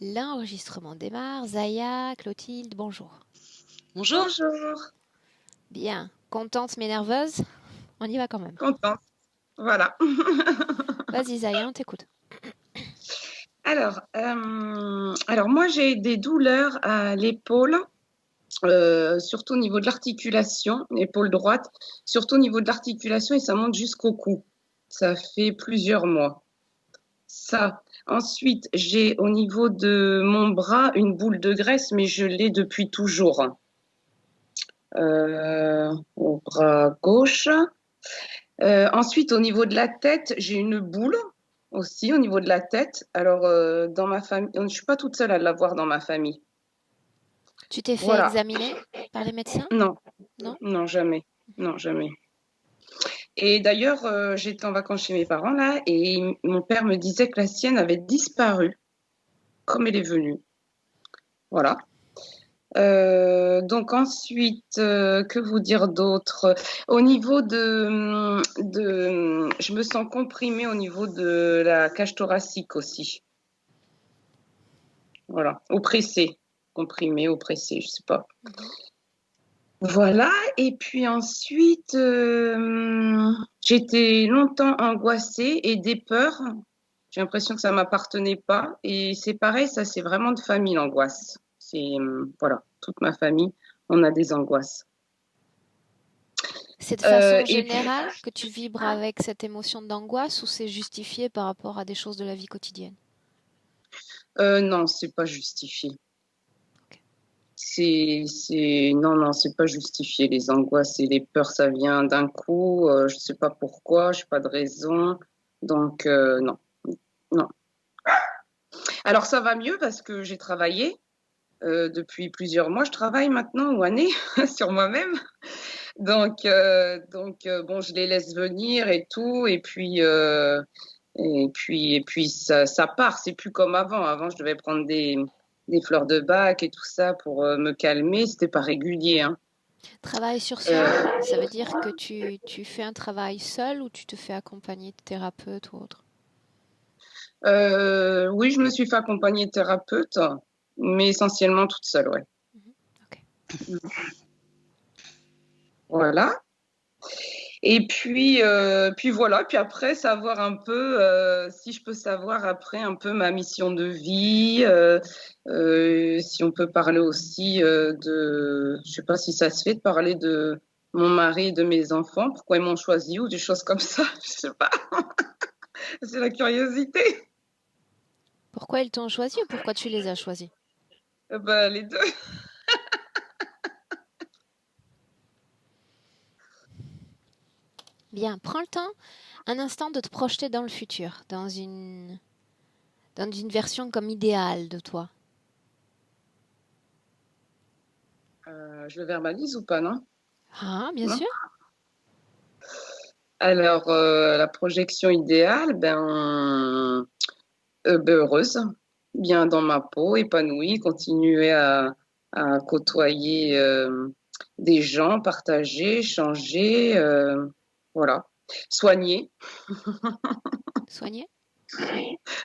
L'enregistrement démarre. Zaya, Clotilde, bonjour. Bonjour. Bonjour. Bien. Contente mais nerveuse? On y va quand même. Contente. Voilà. Vas-y Zaya, on t'écoute. Alors moi j'ai des douleurs à l'épaule, surtout au niveau de l'articulation, l'épaule droite, surtout au niveau de l'articulation et ça monte jusqu'au cou. Ça fait plusieurs mois. Ça. Ensuite, j'ai au niveau de mon bras une boule de graisse, mais je l'ai depuis toujours. Au bras gauche. Ensuite, au niveau de la tête, j'ai une boule aussi au niveau de la tête. Alors, dans ma famille, je ne suis pas toute seule à l'avoir dans ma famille. Tu t'es fait Voilà. examiner par les médecins? Non, Non? non, jamais. Non, jamais. Et d'ailleurs, j'étais en vacances chez mes parents là, et mon père me disait que la sienne avait disparu, comme elle est venue. Voilà. Donc ensuite, que vous dire d'autre? Au niveau je me sens comprimée au niveau de la cage thoracique aussi. Voilà, oppressée, comprimée, oppressée, je sais pas. Voilà, et puis ensuite, j'étais longtemps angoissée et des peurs. J'ai l'impression que ça m'appartenait pas. Et c'est pareil, ça c'est vraiment de famille l'angoisse. C'est voilà, toute ma famille, on a des angoisses. C'est de façon Et puis, générale que tu vibres avec cette émotion d'angoisse ou c'est justifié par rapport à des choses de la vie quotidienne? non, c'est pas justifié. Ok. Non, c'est pas justifié. Les angoisses et les peurs, ça vient d'un coup. Je sais pas pourquoi, j'ai pas de raison. Donc, non, non. Alors, ça va mieux parce que j'ai travaillé depuis plusieurs mois. Je travaille maintenant ou années sur moi-même. Donc, bon, je les laisse venir et tout. Et puis ça part. C'est plus comme avant. Avant, je devais prendre des fleurs de bac et tout ça pour me calmer. C'était pas régulier, hein. Travail sur soi, ça veut dire que tu fais un travail seul ou tu te fais accompagner de thérapeute ou autre? Oui, je me suis fait accompagner de thérapeute, mais essentiellement toute seule, ouais. Ok. Voilà. Et puis voilà. Puis après, savoir un peu, si je peux savoir après un peu ma mission de vie, si on peut parler aussi je sais pas si ça se fait de parler de mon mari et de mes enfants, pourquoi ils m'ont choisi ou des choses comme ça, je sais pas. C'est la curiosité. Pourquoi ils t'ont choisi ou pourquoi tu les as choisis? Ben, les deux. Bien, prends le temps, un instant de te projeter dans le futur, dans une version comme idéale de toi. Je le verbalise ou pas, non? Ah, bien Non. sûr. Alors, la projection idéale, heureuse, bien dans ma peau, épanouie, continuer à côtoyer des gens, partager, changer, voilà, soigner. Soigné.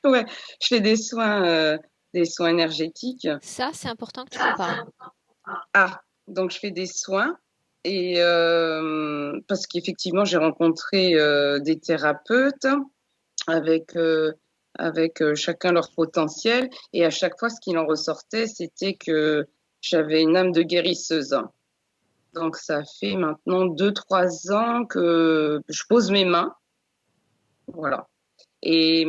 Ouais, je fais des soins énergétiques. Ça, c'est important que tu m'en parles. Ah, donc je fais des soins et parce qu'effectivement j'ai rencontré des thérapeutes avec chacun leur potentiel et à chaque fois ce qu'il en ressortait c'était que j'avais une âme de guérisseuse. Donc ça fait maintenant 2, 3 ans que je pose mes mains, voilà. Et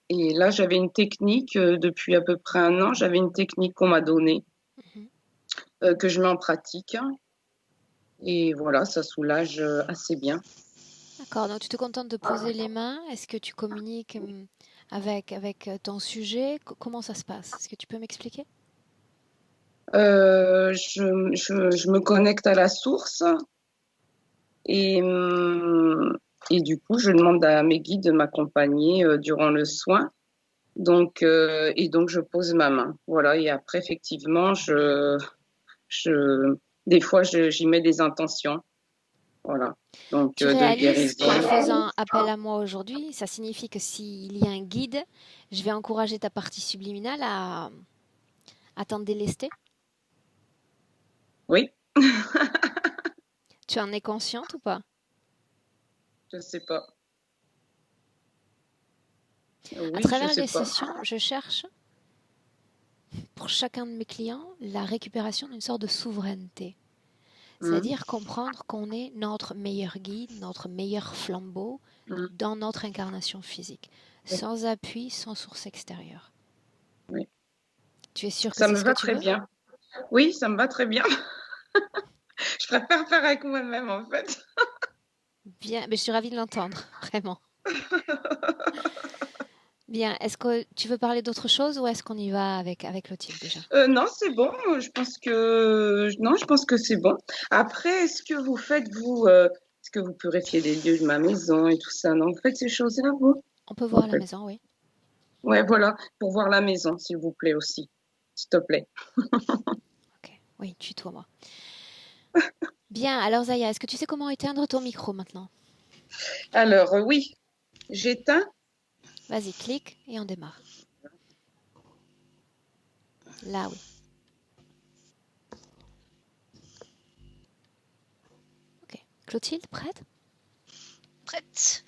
et là j'avais une technique depuis à peu près un an, j'avais une technique qu'on m'a donnée Mhm. que je mets en pratique. Et voilà, ça soulage assez bien. D'accord, donc tu te contentes de poser les mains. Est-ce que tu communiques avec ton sujet? Comment ça se passe? Est-ce que tu peux m'expliquer? Je me connecte à la source et, hum, et du coup, je demande à mes guides de m'accompagner durant le soin. Donc, je pose ma main. Voilà, et après, effectivement, je, des fois, j'y mets des intentions. Voilà, donc Tu de réalises guérison. qu'en faisant appel à moi aujourd'hui, ça signifie que s'il y a un guide, Je vais encourager ta partie subliminale à t'en délester. Oui, Tu en es consciente ou pas? je sais pas. À Oui, je travers sais les pas. sessions, je cherche pour chacun de mes clients la récupération d'une sorte de souveraineté. Hum, C'est-à-dire comprendre qu'on est notre meilleur guide, notre meilleur flambeau hum, dans notre incarnation physique, oui, sans appui, sans source extérieure. oui. Tu es sûr que Ça c'est me ce que va tu très veux? bien. Oui, ça me va très bien. Je préfère faire avec moi-même, en fait. Bien, mais je suis ravie de l'entendre, vraiment. Bien, est-ce que tu veux parler d'autre chose ou est-ce qu'on y va avec Clotilde déjà? Non, c'est bon. Je pense que non, je pense que c'est bon. Après, est-ce que vous faites vous, est-ce que vous purifiez les lieux de ma maison et tout ça? Non, vous faites ces choses-là, vous? On peut En voir la fait. maison, oui. Ouais, voilà, pour voir la maison, s'il vous plaît aussi, s'il te plaît. Ok, oui, tutoie-moi. Bien, alors Zaya, est-ce que tu sais comment éteindre ton micro maintenant? Alors, oui, j'éteins. Vas-y, clique et on démarre. Là, oui. Ok. Clotilde, prête? Prête.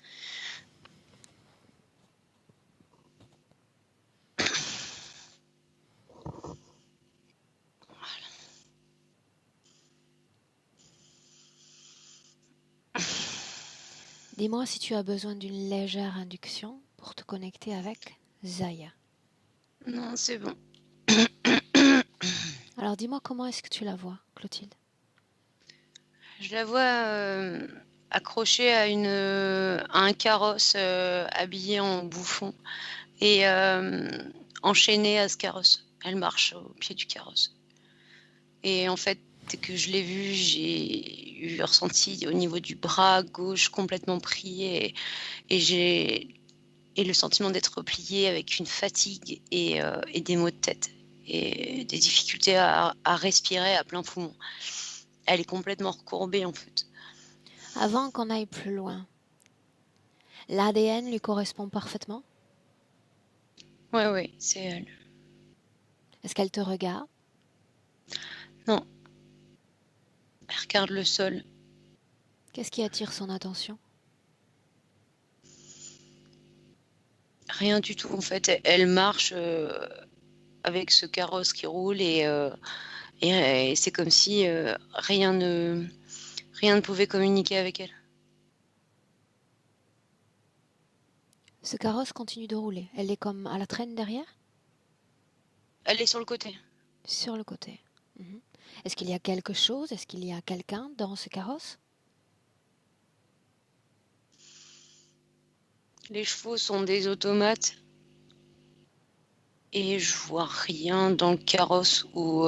Dis-moi si tu as besoin d'une légère induction pour te connecter avec Zaya. Non, c'est bon. Alors dis-moi comment est-ce que tu la vois, Clotilde? Je la vois accrochée à un carrosse habillé en bouffon et enchaînée à ce carrosse. Elle marche au pied du carrosse. Et en fait, dès que je l'ai vue, j'ai eu ressenti au niveau du bras gauche complètement pris et le sentiment d'être replié avec une fatigue et des maux de tête et des difficultés à respirer à plein poumon. Elle est complètement recourbée en fait. Avant qu'on aille plus loin, l'ADN lui correspond parfaitement? Ouais, c'est elle. Est-ce qu'elle te regarde? Non, elle regarde le sol. Qu'est-ce qui attire son attention? Rien du tout en fait. Elle marche avec ce carrosse qui roule et c'est comme si rien ne pouvait communiquer avec elle. Ce carrosse continue de rouler. Elle est comme à la traîne derrière? Elle est sur le côté. Sur le côté. Mhm. Est-ce qu'il y a quelque chose? Est-ce qu'il y a quelqu'un dans ce carrosse? Les chevaux sont des automates et je vois rien dans le carrosse ou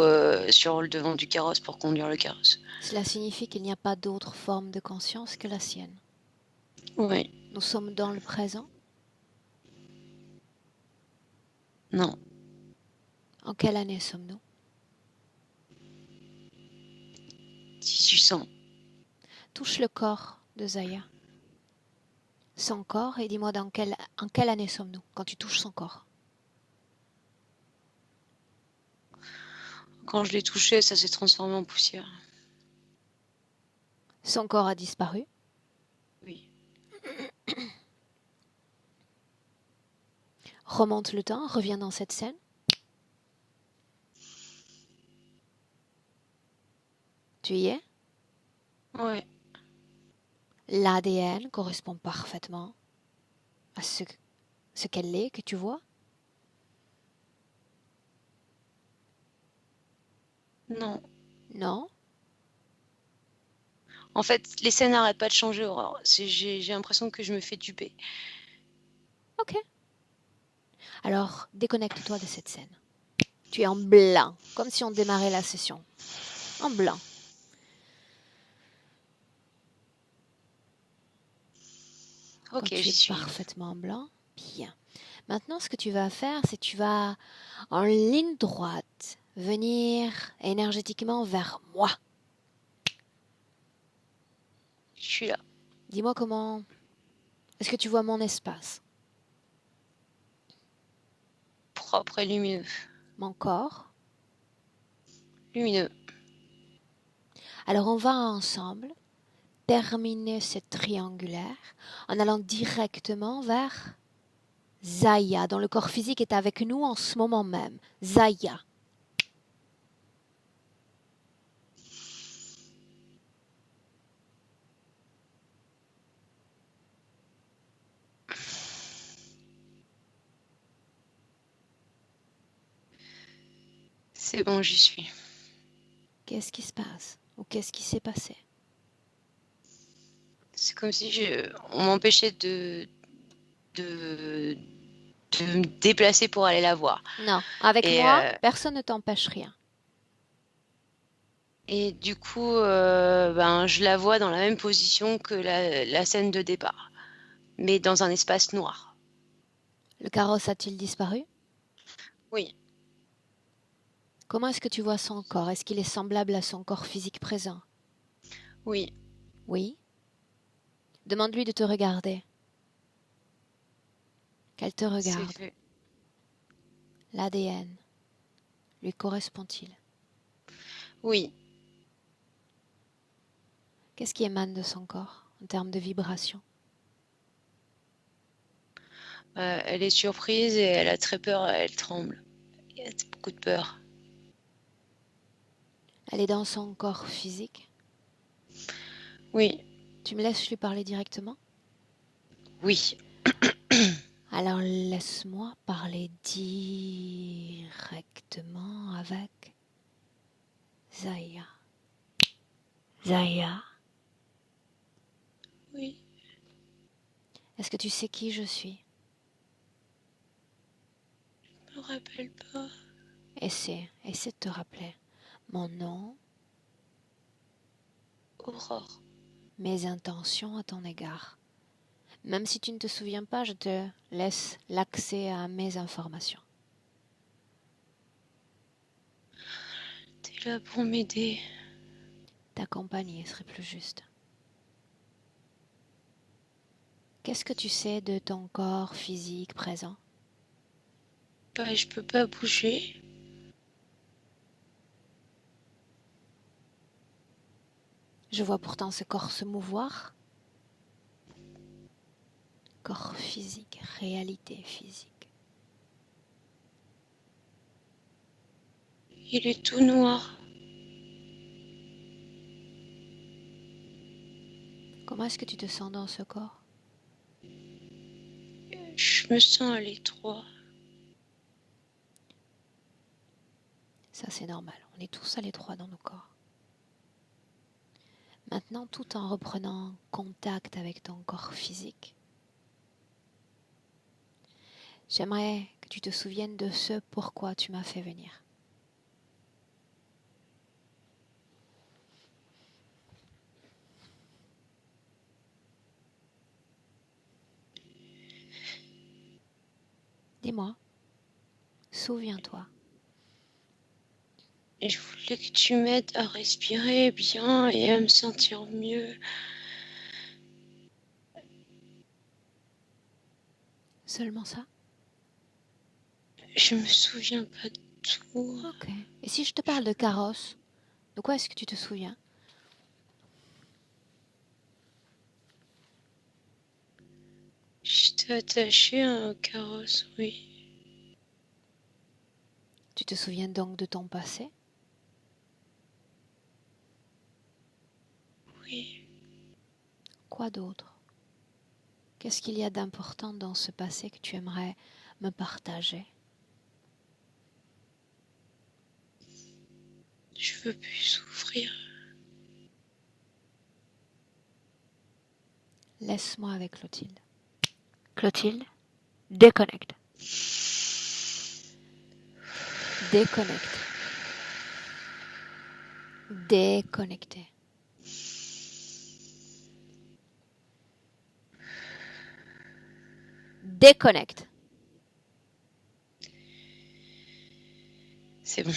sur le devant du carrosse pour conduire le carrosse. Cela signifie qu'il n'y a pas d'autre forme de conscience que la sienne. Oui, Nous sommes dans le présent. non, En quelle année sommes-nous? 1800. Touche le corps de Zaya. Son corps et dis-moi en quelle année sommes-nous quand tu touches son corps? Quand je l'ai touché, ça s'est transformé en poussière. Son corps a disparu. Oui. Remonte le temps, reviens dans cette scène. Tu y es? Ouais. L'ADN correspond parfaitement à ce qu'elle est, que tu vois. Non. Non? En fait, les scènes n'arrêtent pas de changer, Aurore. J'ai l'impression que je me fais duper. Ok. Alors, déconnecte-toi de cette scène. Tu es en blanc, comme si on démarrait la session. En blanc. Quand Ok, tu j'y es suis. parfaitement blanc, bien. Maintenant, ce que tu vas faire, c'est que tu vas, en ligne droite, venir énergétiquement vers moi. Je suis là. Dis-moi comment. Est-ce que tu vois mon espace? propre et lumineux. Mon corps. Lumineux. Alors on va ensemble terminer cette triangulaire en allant directement vers Zaya, dont le corps physique est avec nous en ce moment même. Zaya. C'est bon, j'y suis. Qu'est-ce qui se passe? Ou qu'est-ce qui s'est passé? C'est comme si on m'empêchait de me déplacer pour aller la voir. Non, avec Et, moi, personne ne t'empêche rien. et du coup, je la vois dans la même position que la scène de départ, mais dans un espace noir. Le carrosse a-t-il disparu? Oui, Comment est-ce que tu vois son corps? Est-ce qu'il est semblable à son corps physique présent? oui, Oui. Demande-lui de te regarder. Qu'elle te c'est regarde. fait. L'ADN. Lui correspond-il? Oui, Qu'est-ce qui émane de son corps en termes de vibration? elle est surprise et elle a très peur, elle tremble. Il y a beaucoup de peur. Elle est dans son corps physique. Oui, Tu me laisses lui parler directement? oui, Alors laisse-moi parler directement avec Zaya. Zaya, oui. est-ce que tu sais qui je suis? Je me rappelle pas. Essaie de te rappeler. Mon nom, Aurore. mes intentions à ton égard. Même si tu ne te souviens pas, je te laisse l'accès à mes informations. T'es là pour m'aider. T'accompagner serait plus juste. Qu'est-ce que tu sais de ton corps physique présent? Je peux pas bouger. Je vois pourtant ce corps se mouvoir. Corps physique, réalité physique. Il est tout noir. Comment est-ce que tu te sens dans ce corps? Je me sens à l'étroit. Ça, c'est normal. On est tous à l'étroit dans nos corps. Maintenant, tout en reprenant contact avec ton corps physique, j'aimerais que tu te souviennes de ce pourquoi tu m'as fait venir. Dis-moi, souviens-toi. Et je voulais que tu m'aides à respirer bien et à me sentir mieux. Seulement ça? Je me souviens pas de tout. Ok. Et si je te parle de carrosse, de quoi est-ce que tu te souviens? J'étais attachée à un carrosse, oui. Tu te souviens donc de ton passé? Oui. Quoi d'autre? Qu'est-ce qu'il y a d'important dans ce passé que tu aimerais me partager? Je veux plus souffrir. Laisse-moi avec Clotilde. Clotilde, déconnecte. Déconnecte. Déconnecté. Déconnecte. C'est bon.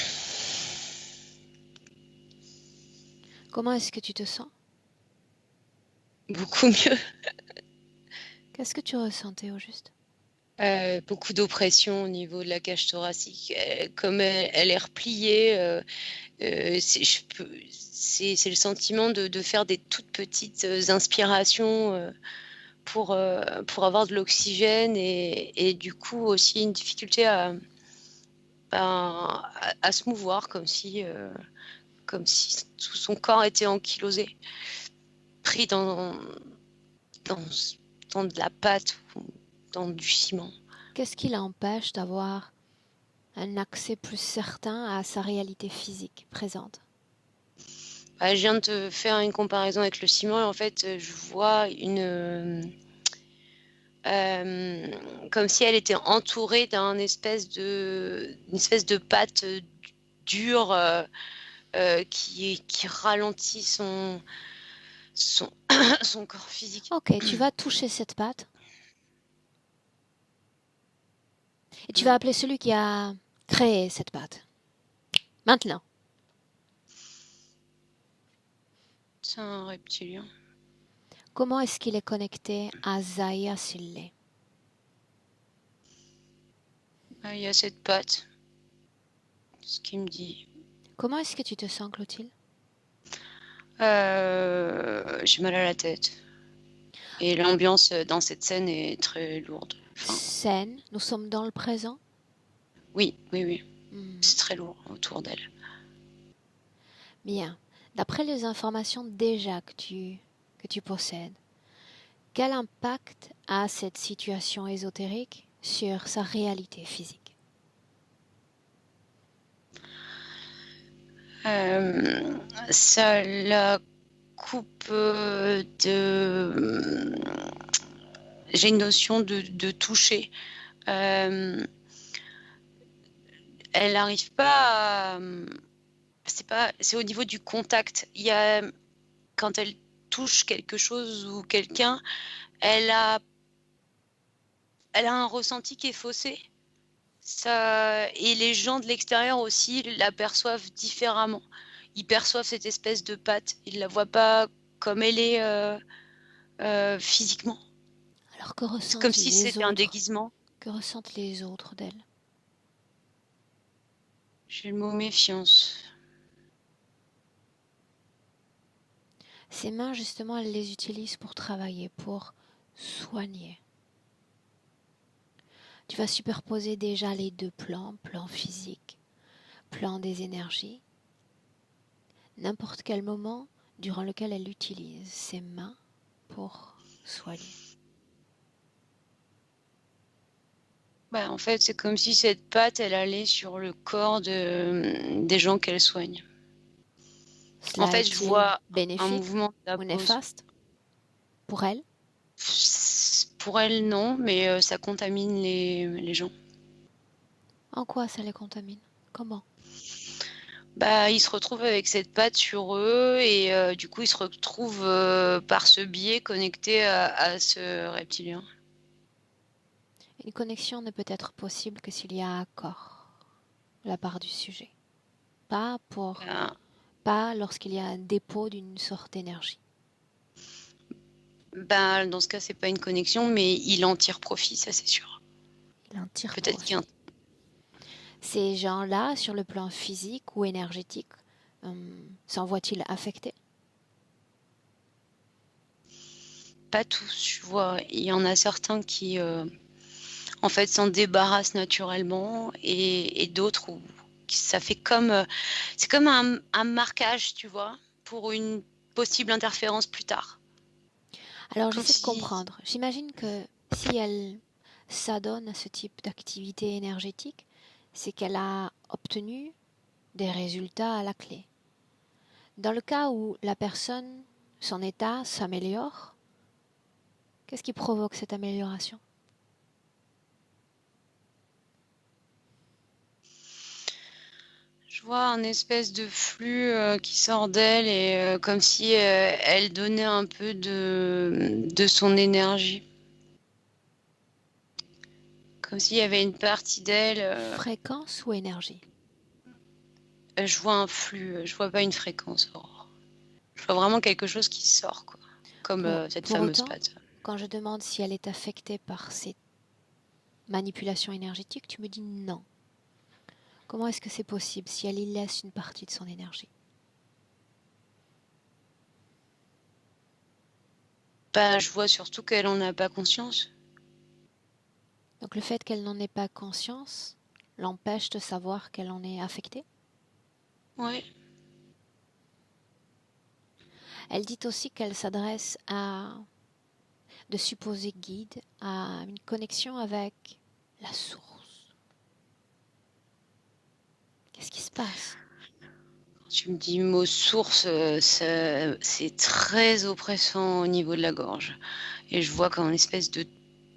Comment est-ce que tu te sens? Beaucoup mieux. Qu'est-ce que tu ressentais au juste? Beaucoup d'oppression au niveau de la cage thoracique. Comme elle est repliée, c'est le sentiment de faire des toutes petites inspirations pour avoir de l'oxygène et du coup aussi une difficulté à se mouvoir comme si tout son corps était ankylosé, pris dans, dans de la pâte ou dans du ciment. Qu'est-ce qui l'empêche d'avoir un accès plus certain à sa réalité physique présente? Je viens de te faire une comparaison avec le ciment et en fait, je vois comme si elle était entourée d'une espèce de pâte dure qui ralentit son, son corps physique. Ok, tu vas toucher cette pâte et tu vas appeler celui qui a créé cette pâte. Maintenant. C'est un reptilien. Comment est-ce qu'il est connecté à Zaya s'il l'est? Il y a cette pâte, ce qu'il me dit. Comment est-ce que tu te sens, Clotilde? J'ai mal à la tête. Et l'ambiance dans cette scène est très lourde. Scène, nous sommes dans le présent? Oui. C'est très lourd autour d'elle. Bien. D'après les informations déjà que tu possèdes, quel impact a cette situation ésotérique sur sa réalité physique? Ça la coupe de... J'ai une notion de toucher. Elle n'arrive pas à... C'est au niveau du contact. Il y a, quand elle touche quelque chose ou quelqu'un, elle a un ressenti qui est faussé. Et les gens de l'extérieur aussi l'aperçoivent différemment. Ils perçoivent cette espèce de pâte. Ils la voient pas comme elle est physiquement. Alors que C'est comme ressentent si les c'était un autres? déguisement. Que ressentent les autres d'elle? J'ai le mot méfiance. Ses mains, justement, elle les utilise pour travailler, pour soigner. Tu vas superposer déjà les deux plans, plan physique, plan des énergies. N'importe quel moment durant lequel elle utilise ses mains pour soigner. En fait, c'est comme si cette pâte, elle allait sur le corps des gens qu'elle soigne. Cela En fait, je vois un bénéfique mouvement de la ou pose. néfaste pour elle? Pour elle, non, mais ça contamine les gens. En quoi ça les contamine? Comment? Ils se retrouvent avec cette pâte sur eux et du coup, ils se retrouvent par ce biais connectés à ce reptilien. Une connexion ne peut être possible que s'il y a accord de la part du sujet. Pas lorsqu'il y a un dépôt d'une sorte d'énergie. Dans ce cas, c'est pas une connexion, mais il en tire profit, ça c'est sûr. Il en tire Peut-être profit. Ces gens-là, sur le plan physique ou énergétique, s'en voient-ils affectés? Pas tous, je vois. Il y en a certains qui, en fait, s'en débarrassent naturellement et d'autres où ça fait c'est comme un marquage, tu vois, pour une possible interférence plus tard. Alors Comme j'essaie de si... comprendre. J'imagine que si elle s'adonne à ce type d'activité énergétique, c'est qu'elle a obtenu des résultats à la clé. Dans le cas où la personne, son état s'améliore, qu'est-ce qui provoque cette amélioration? Je vois un espèce de flux qui sort d'elle et comme si elle donnait un peu de son énergie. Comme s'il y avait une partie d'elle. Fréquence ou énergie? Je vois un flux, je vois pas une fréquence. Je vois vraiment quelque chose qui sort, quoi. Comme cette Pour fameuse autant, pâte. quand je demande si elle est affectée par manipulation énergétique, tu me dis non. Comment est-ce que c'est possible si elle y laisse une partie de son énergie? Bah, je vois surtout qu'elle en a pas conscience. Donc le fait qu'elle n'en ait pas conscience l'empêche de savoir qu'elle en est affectée. Ouais. Elle dit aussi qu'elle s'adresse à de supposés guides, à une connexion avec la source. Qu'est-ce qui se passe? Quand tu me dis mot source, c'est très oppressant au niveau de la gorge. Et je vois comme une espèce de,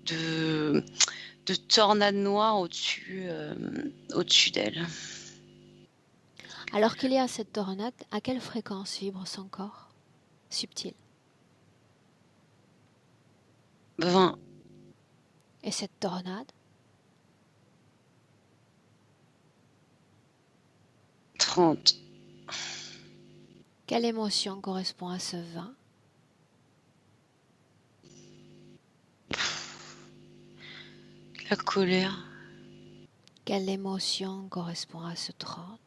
de tornade noire au-dessus d'elle. Alors qu'il y a cette tornade, à quelle fréquence vibre son corps? Subtil. 20, Et cette tornade, 30. quelle émotion correspond à ce vin? La colère. Quelle émotion correspond à ce 30?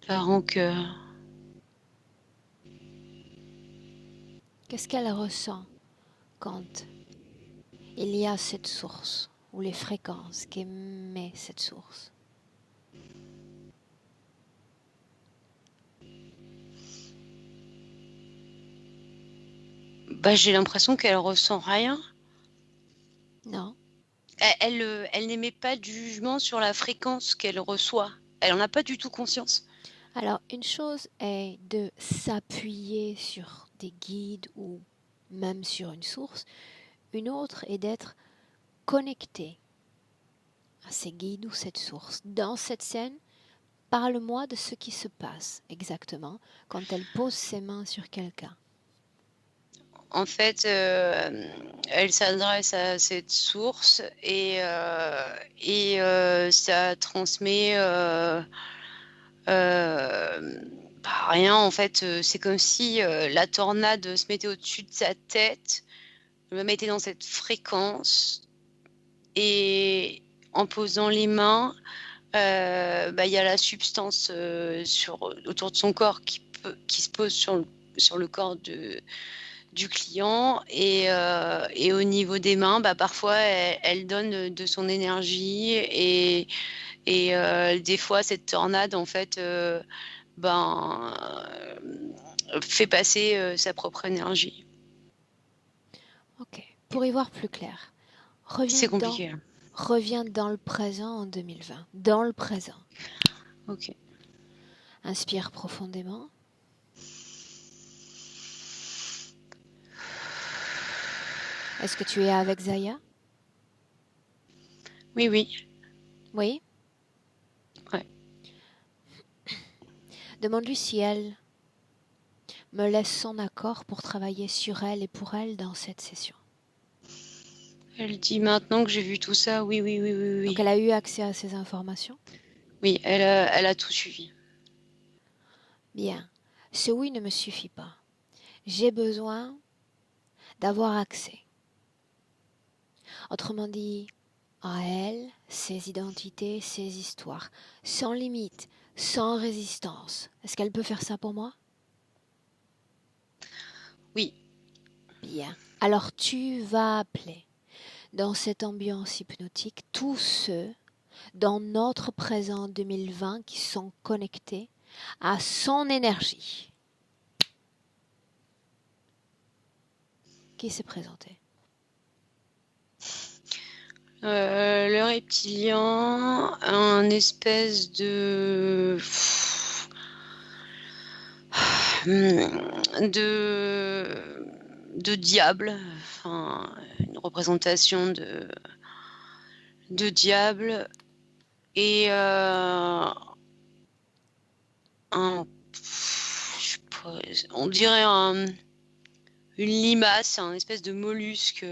La rancœur. Qu'est-ce qu'elle ressent quand il y a cette source ou les fréquences qu'émet cette source? Bah, j'ai l'impression qu'elle ressent rien. Non. Elle n'émet pas de jugement sur la fréquence qu'elle reçoit. Elle en a pas du tout conscience. Alors, une chose est de s'appuyer sur des guides ou même sur une source. Une autre est d'être connecté à ces guides ou cette source. Dans cette scène, parle-moi de ce qui se passe exactement quand elle pose ses mains sur quelqu'un. En fait, elle s'adresse à cette source et ça transmet rien. En fait, c'est comme si la tornade se mettait au-dessus de sa tête, me mettait dans cette fréquence et en posant les mains, il y a la substance autour de son corps qui se pose sur le corps du client et au niveau des mains, parfois elle donne de son énergie et des fois cette tornade en fait fait passer sa propre énergie. Ok. Pour y voir plus clair, C'est compliqué. reviens dans le présent en 2020. Dans le présent. Ok. Inspire profondément. Est-ce que tu es avec Zaya? Oui, oui. Oui. Ouais. Demande-lui si elle me laisse son accord pour travailler sur elle et pour elle dans cette session. Elle dit maintenant que j'ai vu tout ça, oui, oui, oui, oui, oui. Donc elle a eu accès à ces informations? Oui, elle a tout suivi. Bien. Ce oui ne me suffit pas. J'ai besoin d'avoir accès. Autrement dit, à elle, ses identités, ses histoires, sans limite, sans résistance. Est-ce qu'elle peut faire ça pour moi? Oui. Bien. Alors tu vas appeler dans cette ambiance hypnotique tous ceux dans notre présent 2020 qui sont connectés à son énergie. Qui s'est présenté? Le reptilien, un espèce de diable, enfin, une représentation de diable et on dirait une limace, un espèce de mollusque,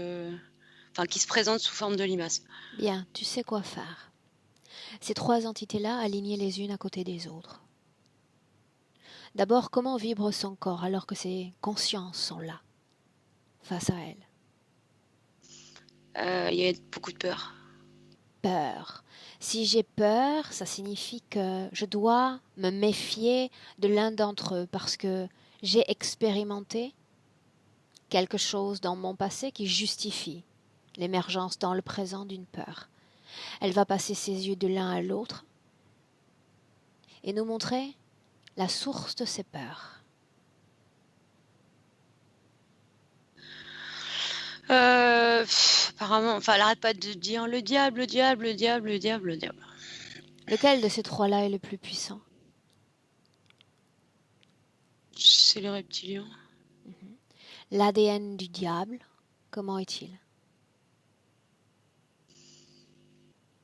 qui se présente sous forme de limace. Bien, tu sais quoi faire. Ces trois entités-là alignées les unes à côté des autres. D'abord, comment vibre son corps alors que ses consciences sont là, face à elle? Il y a beaucoup de peur. Peur. Si j'ai peur, ça signifie que je dois me méfier de l'un d'entre eux parce que j'ai expérimenté quelque chose dans mon passé qui justifie l'émergence dans le présent d'une peur. Elle va passer ses yeux de l'un à l'autre et nous montrer la source de ces peurs. Apparemment, enfin, elle arrête pas de dire le diable, le diable, le diable, le diable, le diable. Lequel de ces trois-là est le plus puissant? C'est les reptiliens. L'ADN du diable, comment est-il?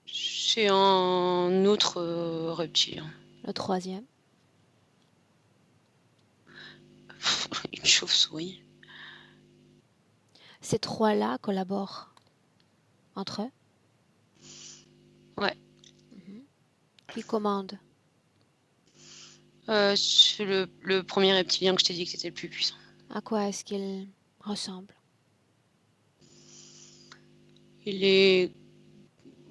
C'est un autre reptilien. Le troisième? Une chauve-souris. Ces trois-là collaborent entre eux? Ouais. Qui commande? C'est le premier reptilien que je t'ai dit que c'était le plus puissant. À quoi est-ce qu'il ressemble? Il est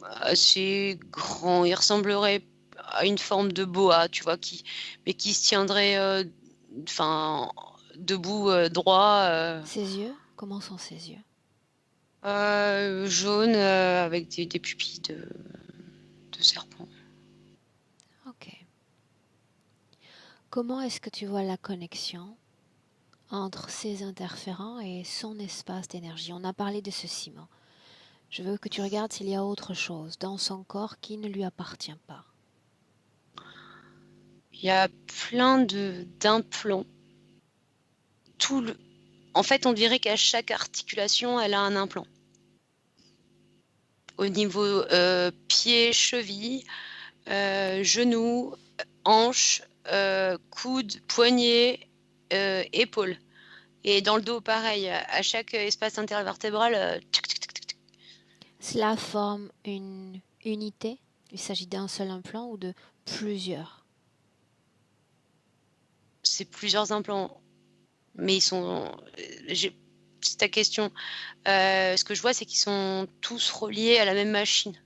assez grand. Il ressemblerait à une forme de boa, tu vois, mais qui se tiendrait debout, droit. Ses yeux? Comment sont ses yeux? Jaune, avec des pupilles de serpent. Ok. Comment est-ce que tu vois la connexion entre ces interférents et son espace d'énergie? On a parlé de ce ciment. Je veux que tu regardes s'il y a autre chose dans son corps qui ne lui appartient pas. Il y a plein d'implants. En fait, on dirait qu'à chaque articulation, elle a un implant. Au niveau pied, cheville, genou, hanche, coude, poignet, épaule. Et dans le dos, pareil, à chaque espace intervertébral. Cela forme une unité? Il s'agit d'un seul implant ou de plusieurs? C'est plusieurs implants. Mais ils sont. C'est ta question. Ce que je vois, c'est qu'ils sont tous reliés à la même machine.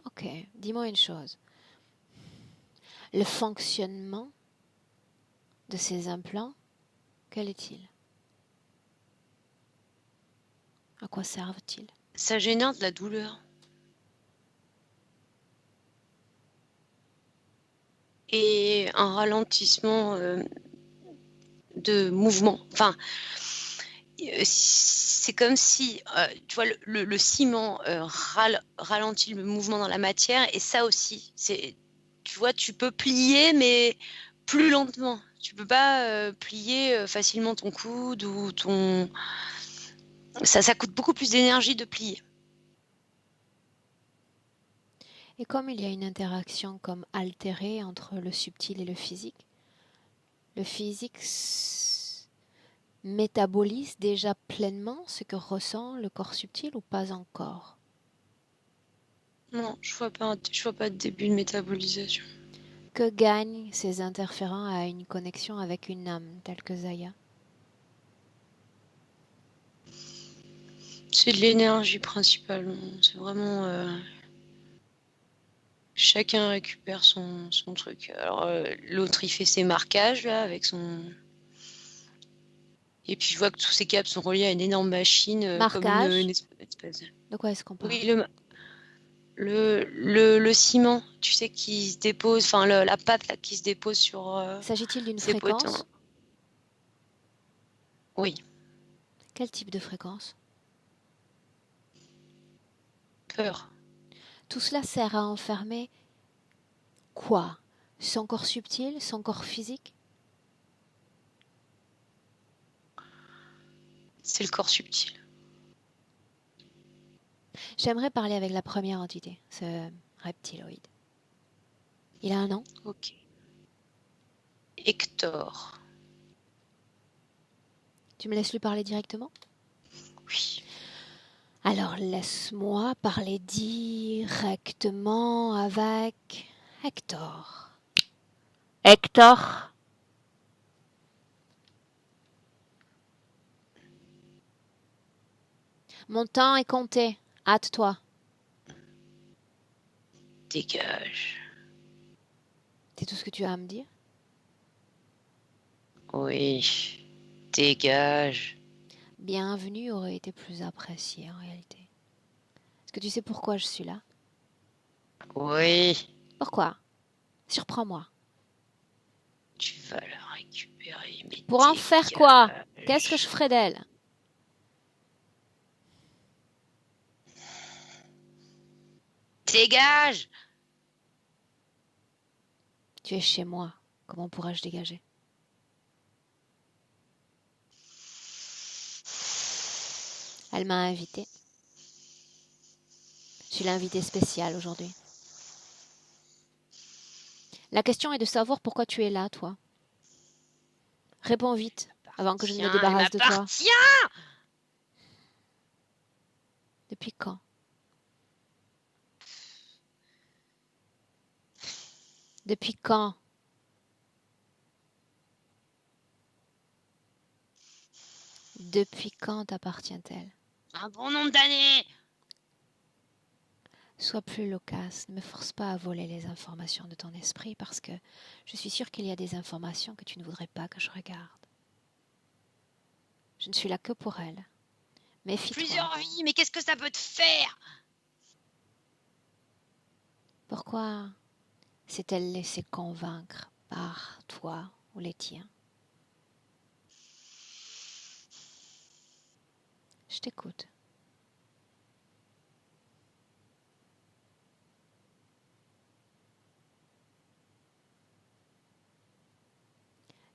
Ok, dis-moi une chose. Le fonctionnement de ces implants, quel est-il? À quoi servent-ils? Ça génère de la douleur. Et un ralentissement de mouvement. Enfin, c'est comme si, tu vois, le ciment ralentit le mouvement dans la matière. Et ça aussi, tu vois, tu peux plier, mais plus lentement. Tu peux pas plier facilement ton coude ou ton... Ça coûte beaucoup plus d'énergie de plier. Et comme il y a une interaction comme altérée entre le subtil et le physique métabolise déjà pleinement ce que ressent le corps subtil ou pas encore? Non, je vois pas de début de métabolisation. Que gagnent ces interférents à une connexion avec une âme telle que Zaya? C'est de l'énergie principalement. C'est vraiment... chacun récupère son truc. Alors, l'autre, il fait ses marquages, là, avec son... Et puis, je vois que tous ces câbles sont reliés à une énorme machine, comme Marquage? une espèce... De quoi est-ce qu'on parle? Oui, le ciment, tu sais, qui se dépose... Enfin, la pâte, là, qui se dépose sur S'agit-il d'une ses potins. fréquence? Oui. Quel type de fréquence? Peur. Tout cela sert à enfermer quoi? Son corps subtil, son corps physique? C'est le corps subtil. J'aimerais parler avec la première entité, ce reptiloïde. Il a un nom? Ok. Hector. Tu me laisses lui parler directement? Oui. Alors laisse-moi parler directement avec Hector. Hector. Mon temps est compté. Hâte-toi. Dégage. C'est tout ce que tu as à me dire? Oui. Dégage. Bienvenue aurait été plus apprécié en réalité. Est-ce que tu sais pourquoi je suis là? Oui. Pourquoi? Surprends-moi. Tu vas la récupérer, mais Pour en faire quoi? Qu'est-ce que je dégage. ferais d'elle? Dégage! Tu es chez moi. Comment pourrais-je dégager? Elle m'a invitée. Je suis l'invité spécial aujourd'hui. La question est de savoir pourquoi tu es là, toi. Réponds vite, avant que je ne me Elle débarrasse de toi. m'appartient! Depuis quand? Depuis quand? Depuis quand t'appartient-elle? Un bon nombre d'années! Sois plus loquace, ne me force pas à voler les informations de ton esprit parce que je suis sûre qu'il y a des informations que tu ne voudrais pas que je regarde. Je ne suis là que pour elle. Méfie-toi. Plusieurs vies, mais qu'est-ce que ça peut te faire? Pourquoi s'est-elle laissée convaincre par toi ou les tiens? Je t'écoute.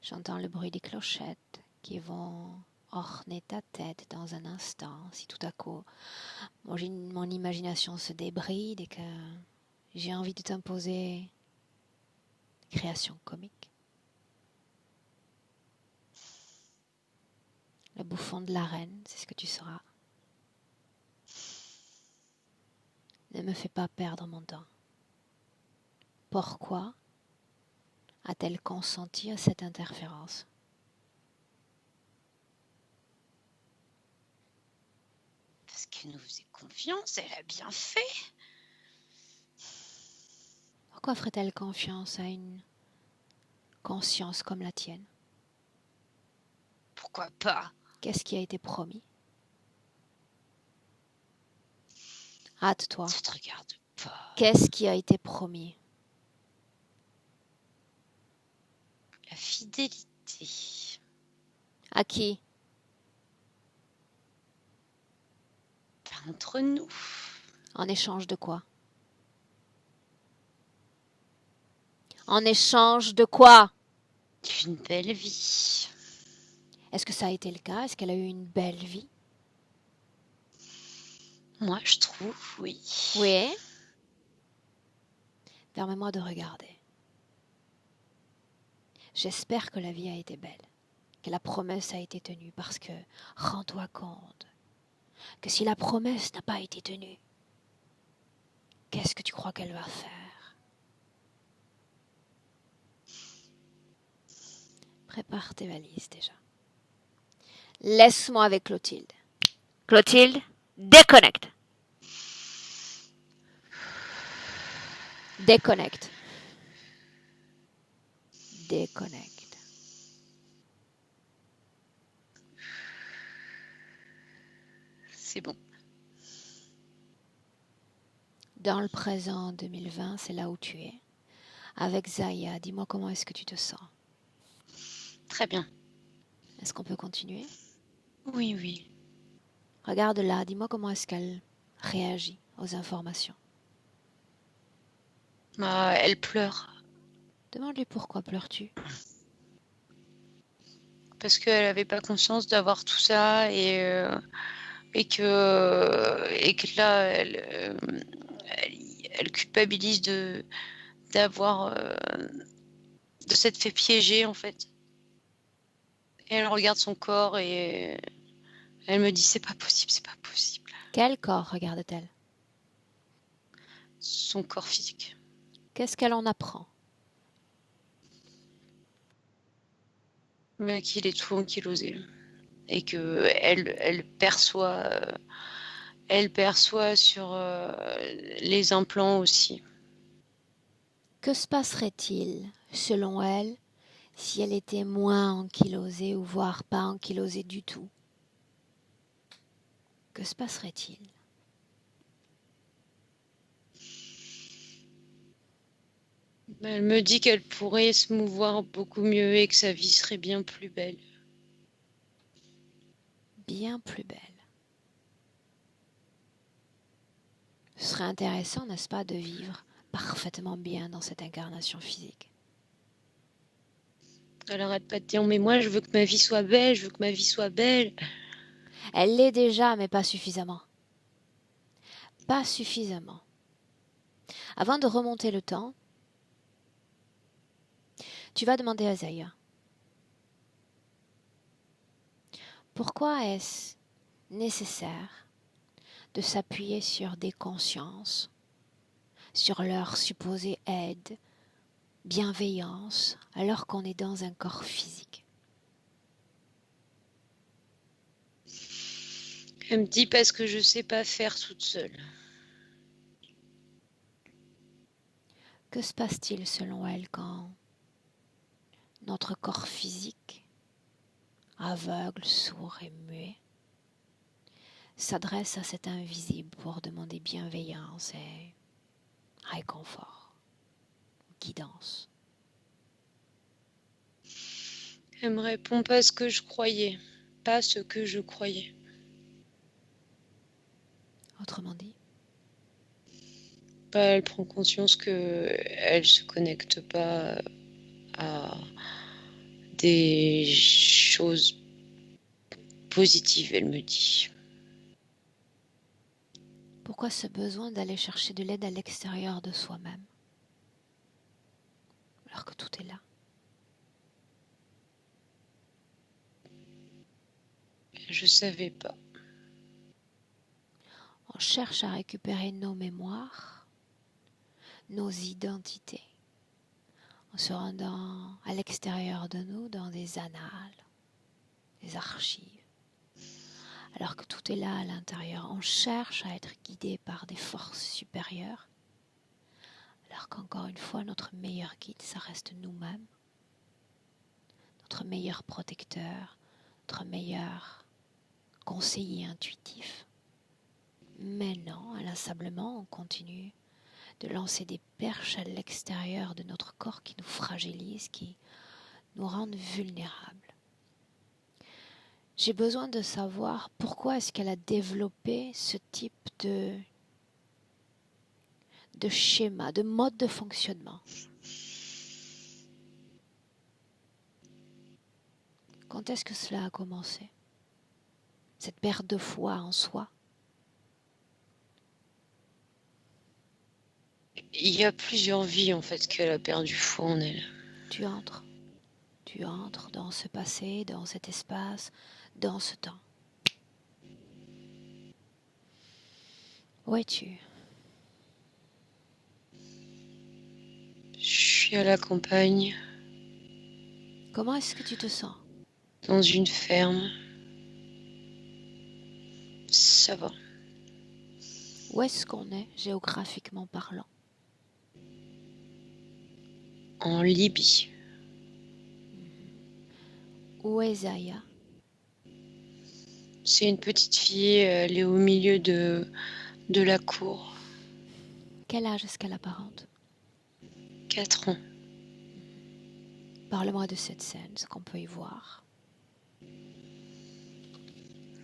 J'entends le bruit des clochettes qui vont orner ta tête dans un instant. Si tout à coup mon imagination se débride et que j'ai envie de t'imposer des créations comiques. Le bouffon de la reine, c'est ce que tu seras. Ne me fais pas perdre mon temps. Pourquoi a-t-elle consenti à cette interférence? Parce qu'elle nous faisait confiance, elle a bien fait. Pourquoi ferait-elle confiance à une conscience comme la tienne? Pourquoi pas? Qu'est-ce qui a été promis? Hâte-toi. Ça te regarde pas. Qu'est-ce qui a été promis? La fidélité. À qui? Entre nous. En échange de quoi? En échange de quoi? Une belle vie. Est-ce que ça a été le cas? Est-ce qu'elle a eu une belle vie? Moi, je trouve, oui. Oui. Permets-moi de regarder. J'espère que la vie a été belle, que la promesse a été tenue, parce que rends-toi compte que si la promesse n'a pas été tenue, qu'est-ce que tu crois qu'elle va faire? Prépare tes valises déjà. Laisse-moi avec Clotilde. Clotilde, déconnecte. Déconnecte. Déconnecte. C'est bon. Dans le présent 2020, c'est là où tu es. Avec Zaya, dis-moi comment est-ce que tu te sens? Très bien. Est-ce qu'on peut continuer? Oui, oui. Regarde là, dis-moi comment est-ce qu'elle réagit aux informations. Elle pleure. Demande-lui pourquoi pleures-tu? Parce qu'elle n'avait pas conscience d'avoir tout ça et que là, elle culpabilise d'avoir de s'être fait piéger en fait. Et elle regarde son corps et elle me dit c'est pas possible, c'est pas possible. Quel corps regarde-t-elle? Son corps physique. Qu'est-ce qu'elle en apprend? Mais qu'il est tout ankylosé et que elle perçoit elle perçoit sur les implants aussi. Que se passerait-il, selon elle, si elle était moins ankylosée ou voire pas ankylosée du tout? Que se passerait-il? Elle me dit qu'elle pourrait se mouvoir beaucoup mieux et que sa vie serait bien plus belle. Bien plus belle. Ce serait intéressant, n'est-ce pas, de vivre parfaitement bien dans cette incarnation physique. Elle arrête pas de dire, mais moi je veux que ma vie soit belle, je veux que ma vie soit belle. Elle l'est déjà, mais pas suffisamment. Pas suffisamment. Avant de remonter le temps, tu vas demander à Zaya. Pourquoi est-ce nécessaire de s'appuyer sur des consciences, sur leur supposée aide, bienveillance, alors qu'on est dans un corps physique? Elle me dit parce que je sais pas faire toute seule. Que se passe-t-il selon elle quand notre corps physique, aveugle, sourd et muet, s'adresse à cet invisible pour demander bienveillance et réconfort, guidance? Elle me répond pas ce que je croyais, pas ce que je croyais. Autrement dit, Elle prend conscience que elle se connecte pas à des choses positives, elle me dit. pourquoi ce besoin d'aller chercher de l'aide à l'extérieur de soi-même, alors que tout est là? Je savais pas. On cherche à récupérer nos mémoires, nos identités, en se rendant à l'extérieur de nous dans des annales, des archives. Alors que tout est là à l'intérieur, on cherche à être guidé par des forces supérieures, alors qu'encore une fois, notre meilleur guide, ça reste nous-mêmes, notre meilleur protecteur, notre meilleur conseiller intuitif. Mais non, inlassablement, on continue de lancer des perches à l'extérieur de notre corps qui nous fragilisent, qui nous rendent vulnérables. J'ai besoin de savoir pourquoi est-ce qu'elle a développé ce type de schéma, de mode de fonctionnement. Quand est-ce que cela a commencé? Cette perte de foi en soi. Il y a plusieurs vies en fait qu'elle a perdu foi en elle. Tu entres dans ce passé, dans cet espace, dans ce temps. Où es-tu? Je suis à la campagne, Comment est-ce que tu te sens? dans une ferme. Ça va. Où est-ce qu'on est, géographiquement parlant? En Libye. Où est Zaya? C'est une petite fille, elle est au milieu de la cour. Quel âge est-ce qu'elle apparente? 4 ans. Parle-moi de cette scène, ce qu'on peut y voir.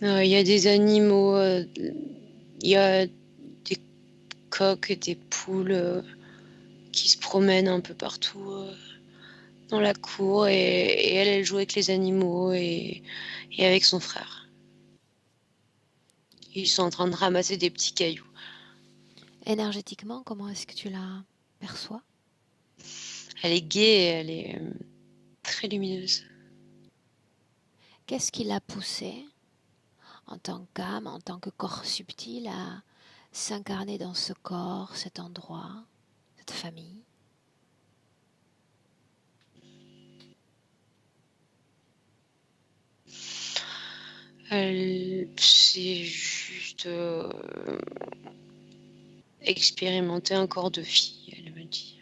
Il y a des animaux, il y a des coqs et des poules qui se promènent un peu partout dans la cour et elle joue avec les animaux et avec son frère. Ils sont en train de ramasser des petits cailloux. Énergétiquement, comment est-ce que tu la perçois? Elle est gaie, elle est très lumineuse. Qu'est-ce qui l'a poussée, en tant qu'âme, en tant que corps subtil, à s'incarner dans ce corps, cet endroit, cette famille? C'est juste juste expérimenter un corps de fille, elle me dit.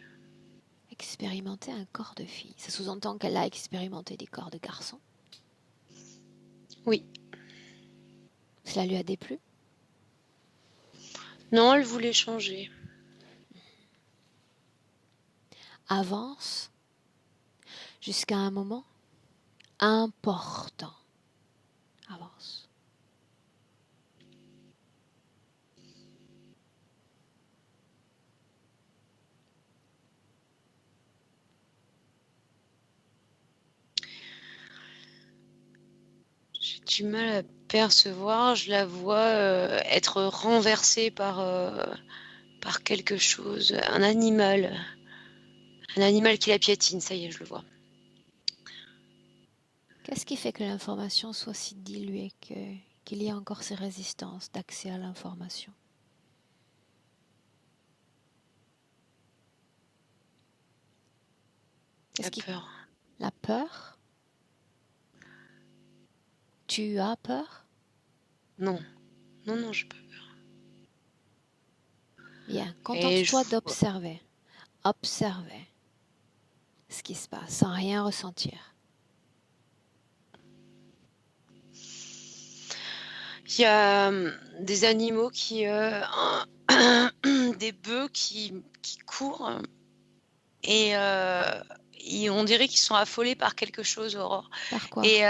Expérimenter un corps de fille. Ça sous-entend qu'elle a expérimenté des corps de garçons. Oui. Cela lui a déplu? Non, elle voulait changer. Avance jusqu'à un moment important. Avance. J'ai du mal à percevoir. Je la vois être renversée par quelque chose, un animal qui la piétine. Ça y est, je le vois. Qu'est-ce qui fait que l'information soit si diluée qu'il y a encore ces résistances d'accès à l'information? La peur. La peur? Tu as peur? Non, non, j'ai pas peur. Bien, contente-toi d'observer. Observer ce qui se passe sans rien ressentir. Il y a des animaux des bœufs qui courent et on dirait qu'ils sont affolés par quelque chose, Aurore. Par quoi? Et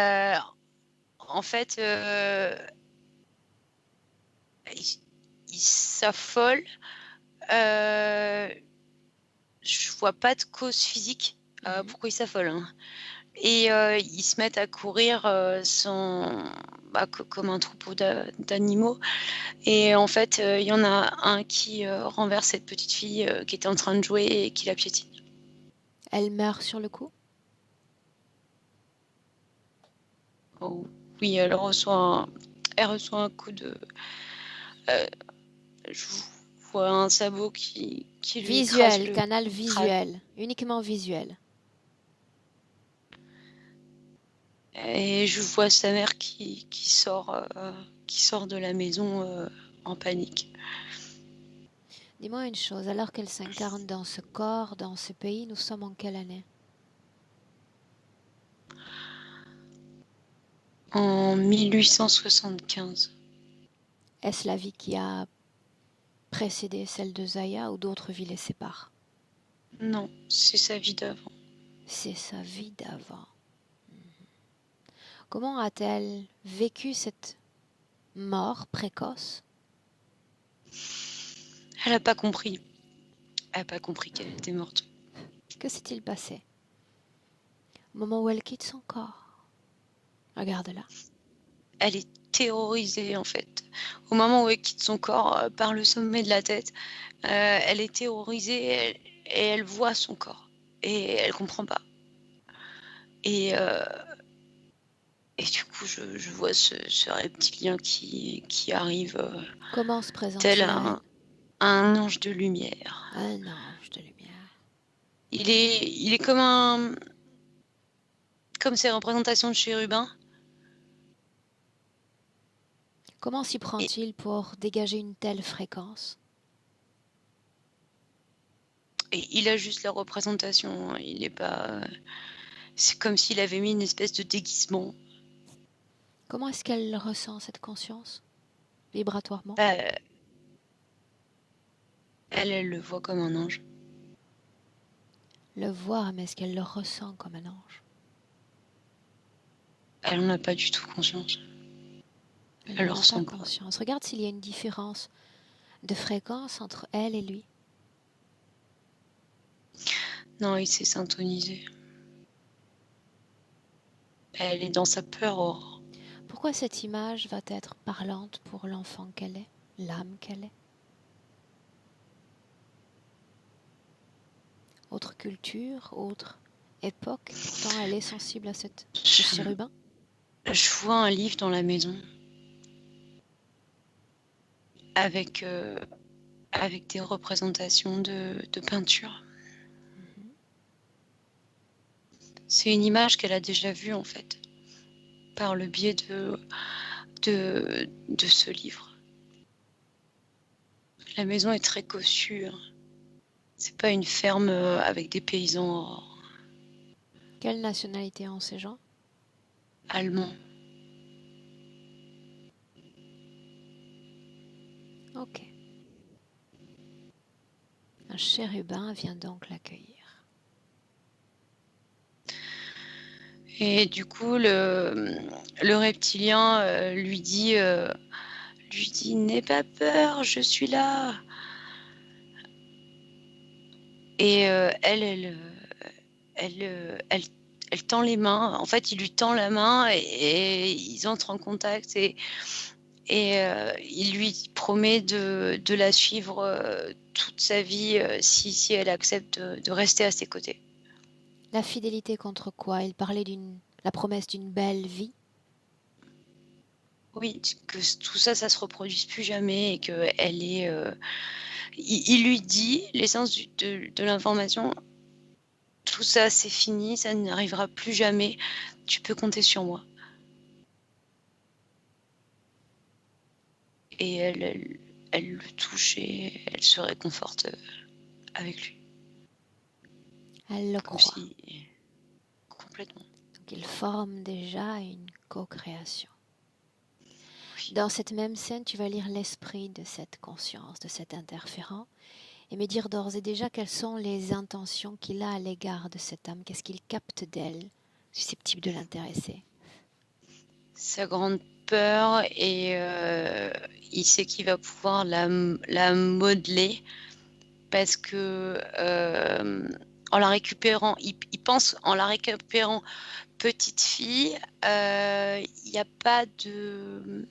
en fait, ils s'affolent. Je vois pas de cause physique pourquoi ils s'affolent. Hein. Et ils se mettent à courir comme un troupeau d'animaux. Et en fait, il y en a un qui renverse cette petite fille qui était en train de jouer et qui la piétine. Elle meurt sur le coup? Oh, oui, elle reçoit un coup de... je vois un sabot qui lui écrase Visuel, le canal crâne. visuel, uniquement visuel. Et je vois sa mère qui sort de la maison en panique. Dis-moi une chose, alors qu'elle s'incarne dans ce corps, dans ce pays, nous sommes en quelle année? En 1875. Est-ce la vie qui a précédé celle de Zaya ou d'autres vies les séparent? Non, c'est sa vie d'avant. C'est sa vie d'avant. Comment a-t-elle vécu cette mort précoce? Elle n'a pas compris. Elle n'a pas compris qu'elle était morte. Que s'est-il passé au moment où elle quitte son corps? Regarde-la. Elle est terrorisée en fait. Au moment où elle quitte son corps par le sommet de la tête, elle est terrorisée et elle voit son corps. Et elle comprend pas. Et du coup, je vois ce reptilien qui arrive Comment se tel présente-t-il à elle? un ange de lumière. Un ange de lumière. Il est comme ces représentations de chérubins. Comment s'y Et, prend-il pour dégager une telle fréquence? et il a juste la représentation. Hein. Il est pas. C'est comme s'il avait mis une espèce de déguisement. Comment est-ce qu'elle ressent cette conscience? Vibratoirement? Bah, elle le voit comme un ange. Le voir, mais est-ce qu'elle le ressent comme un ange? Elle n'en a pas du tout conscience. Elle Elle le n'en a pas ressent pas. conscience. Regarde s'il y a une différence de fréquence entre elle et lui. Non, il s'est syntonisé. Elle est dans sa peur, Aurore. Pourquoi cette image va être parlante pour l'enfant qu'elle est, l'âme qu'elle est? Autre culture, autre époque, pourtant elle est sensible à ce chérubin. Je vois un livre dans la maison avec des représentations de peinture. C'est une image qu'elle a déjà vue en fait, par le biais de ce livre. La maison est très cossue. C'est pas une ferme avec des paysans Quelle nationalité ont ces gens? allemands. Ok. Un chérubin vient donc l'accueillir. Et du coup, le reptilien lui dit n'aie pas peur, je suis là. Et elle tend les mains. En fait, il lui tend la main et ils entrent en contact et il lui promet de la suivre toute sa vie si elle accepte de rester à ses côtés. La fidélité contre quoi? Il parlait la promesse d'une belle vie. Oui, que tout ça se reproduise plus jamais et que elle est. Il lui dit l'essence de l'information. Tout ça, c'est fini, ça n'arrivera plus jamais. Tu peux compter sur moi. Et elle le touche et elle se réconforte avec lui. Elle le Comme croit. si. Complètement. Donc ils forment déjà une co-création. Oui. Dans cette même scène, tu vas lire l'esprit de cette conscience, de cet interférent, et me dire d'ores et déjà quelles sont les intentions qu'il a à l'égard de cette âme, qu'est-ce qu'il capte d'elle, susceptible de l'intéresser. Sa grande peur et il sait qu'il va pouvoir la modeler parce que en la récupérant, il pense en la récupérant petite fille, il y a pas de...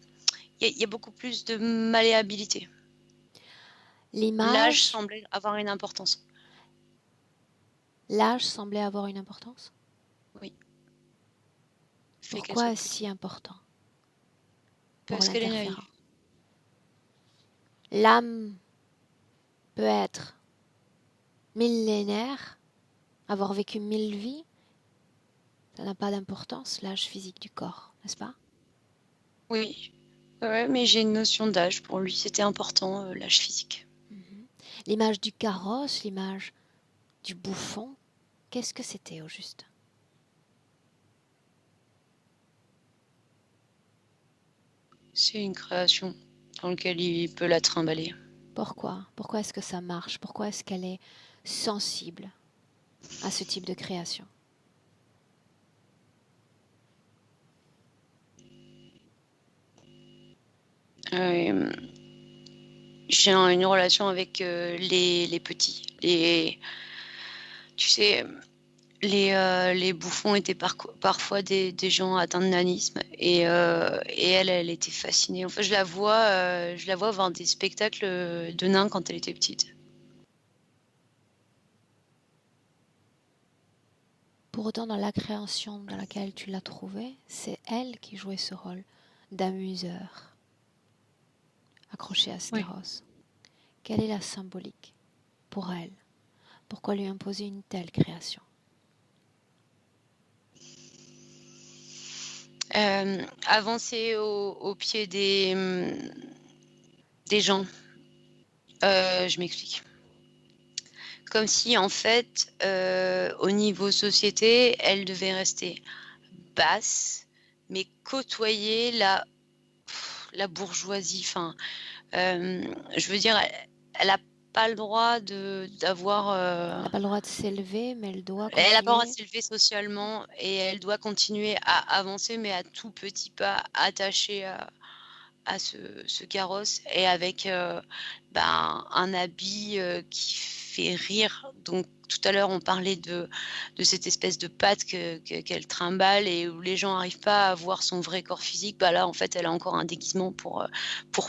Il y a beaucoup plus de malléabilité. L'âge semblait avoir une importance. L'âge semblait avoir une importance? Oui. Pourquoi est-ce si important? Parce qu'elle est naïve. L'âme peut être millénaire, avoir vécu 1000 vies, ça n'a pas d'importance, l'âge physique du corps, n'est-ce pas? Oui, ouais, mais j'ai une notion d'âge. Pour lui, c'était important, l'âge physique. L'image du carrosse, l'image du bouffon, qu'est-ce que c'était au juste? C'est une création dans laquelle il peut la trimballer. Pourquoi? Pourquoi est-ce que ça marche? Pourquoi est-ce qu'elle est sensible à ce type de création? J'ai une relation avec les petits. Tu sais, les bouffons étaient parfois des gens atteints de nanisme et elle était fascinée. En fait, je la vois voir des spectacles de nains quand elle était petite. Pour autant, dans la création dans laquelle tu l'as trouvée, c'est elle qui jouait ce rôle d'amuseur, accrochée à ce carrosse. Quelle est la symbolique pour elle? Pourquoi lui imposer une telle création? Avancer au pied des gens. Je m'explique. Comme si, en fait, au niveau société, elle devait rester basse, mais côtoyer la bourgeoisie. Enfin, je veux dire, elle n'a pas le droit d'avoir... Elle n'a pas le droit de s'élever, mais elle doit Elle n'a pas le droit de continuer. s'élever socialement et elle doit continuer à avancer, mais à tout petit pas, attachée à ce carrosse et avec un habit qui fait rire. Donc tout à l'heure, on parlait de cette espèce de patte qu'elle trimballe et où les gens n'arrivent pas à voir son vrai corps physique. Bah là, en fait, elle a encore un déguisement pour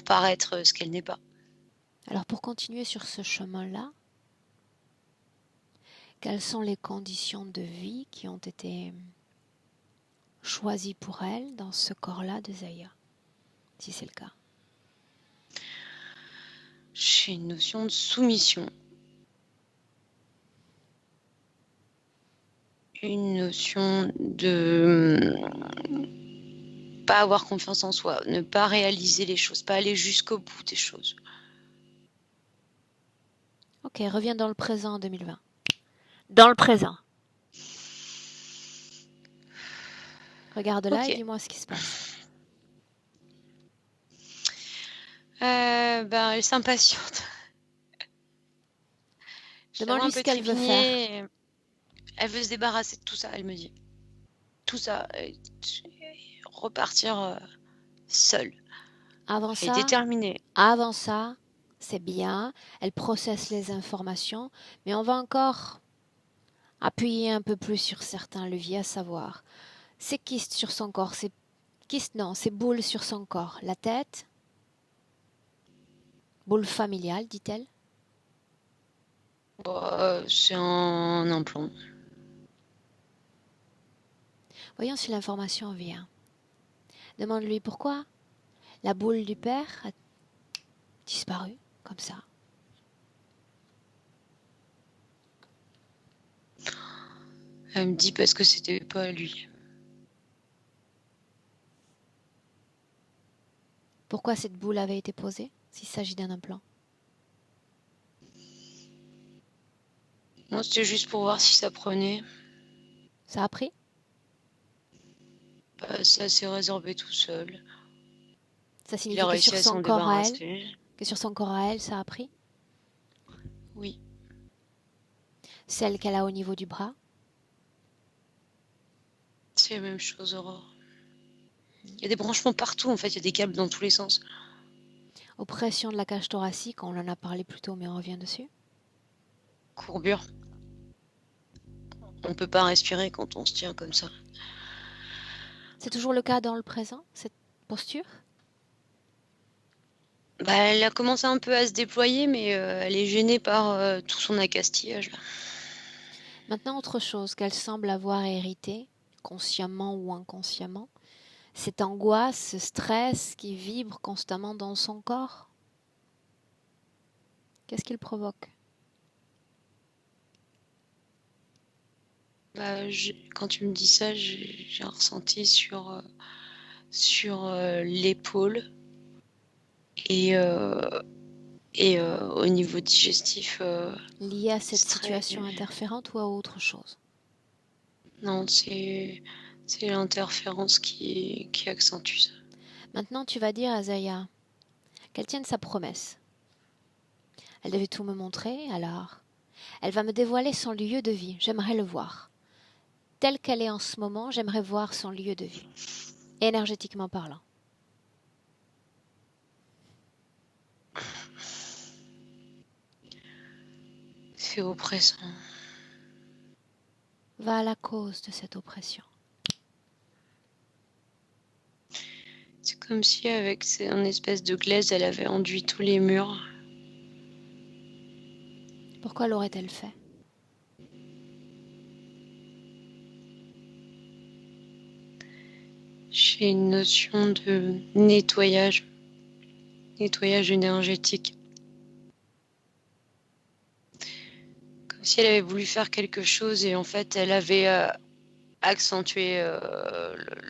paraître ce qu'elle n'est pas. Alors pour continuer sur ce chemin-là, quelles sont les conditions de vie qui ont été choisies pour elle dans ce corps-là de Zaya, si c'est le cas? J'ai une notion de soumission. Une notion de pas avoir confiance en soi, ne pas réaliser les choses, pas aller jusqu'au bout des choses. Ok, reviens dans le présent 2020. Dans le présent. Regarde là et Ok. dis-moi ce qui se passe. Elle s'impatiente. Je la vois Demande-lui un ce peu qu'elle veut faire. trépigner. Elle veut se débarrasser de tout ça, elle me dit. Tout ça. Repartir seule. Avant Elle est ça, déterminée. c'est bien. Elle processe les informations, mais on va encore appuyer un peu plus sur certains leviers, à savoir ces kystes sur son corps, ces boules sur son corps, la tête, boule familiale, dit-elle. C'est un implant. Voyons si l'information vient. Demande-lui pourquoi la boule du père a disparu comme ça. Elle me dit parce que c'était pas lui. Pourquoi cette boule avait été posée s'il s'agit d'un implant? Moi, c'était juste pour voir si ça prenait. Ça a pris? Ça s'est résorbé tout seul. Ça Il a signifie que réussi sur à son s'en corps à elle, débarrasser. ça a pris? Oui. Celle qu'elle a au niveau du bras? C'est la même chose, Aurore. Il y a des branchements partout, en fait. Il y a des câbles dans tous les sens. Oppression de la cage thoracique, on en a parlé plus tôt, mais on revient dessus. Courbure. On peut pas respirer quand on se tient comme ça. C'est toujours le cas dans le présent, cette posture? Elle a commencé un peu à se déployer, mais elle est gênée par tout son accastillage, là. Maintenant, autre chose qu'elle semble avoir hérité, consciemment ou inconsciemment, cette angoisse, ce stress qui vibre constamment dans son corps. Qu'est-ce qu'il provoque? Quand tu me dis ça, j'ai un ressenti sur l'épaule et au niveau digestif. Lié à cette c'est très... situation interférente ou à autre chose? Non, c'est l'interférence qui accentue ça. Maintenant, tu vas dire à Zaya qu'elle tienne sa promesse. Elle devait tout me montrer, alors elle va me dévoiler son lieu de vie. J'aimerais le voir. Telle qu'elle est en ce moment, j'aimerais voir son lieu de vie, énergétiquement parlant. C'est oppressant. Va à la cause de cette oppression. C'est comme si avec un espèce de glaise, elle avait enduit tous les murs. Pourquoi l'aurait-elle fait? J'ai une notion de nettoyage énergétique. Comme si elle avait voulu faire quelque chose et en fait, elle avait accentué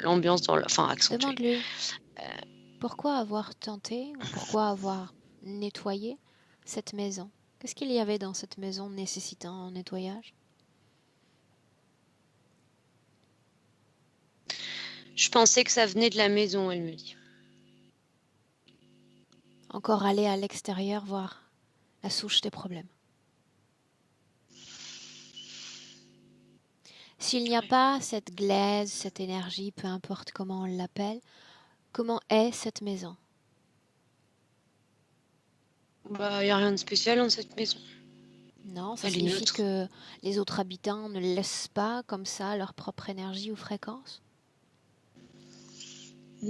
l'ambiance accentué. Demande-lui pourquoi avoir tenté ou pourquoi avoir nettoyé cette maison. Qu'est-ce qu'il y avait dans cette maison nécessitant un nettoyage? Je pensais que ça venait de la maison, elle me dit. Encore aller à l'extérieur voir la souche des problèmes. S'il n'y a pas cette glaise, cette énergie, peu importe comment on l'appelle, comment est cette maison? Il n'y a rien de spécial dans cette maison. Non, ça Elle est signifie neutre. que les autres habitants ne laissent pas comme ça leur propre énergie ou fréquence?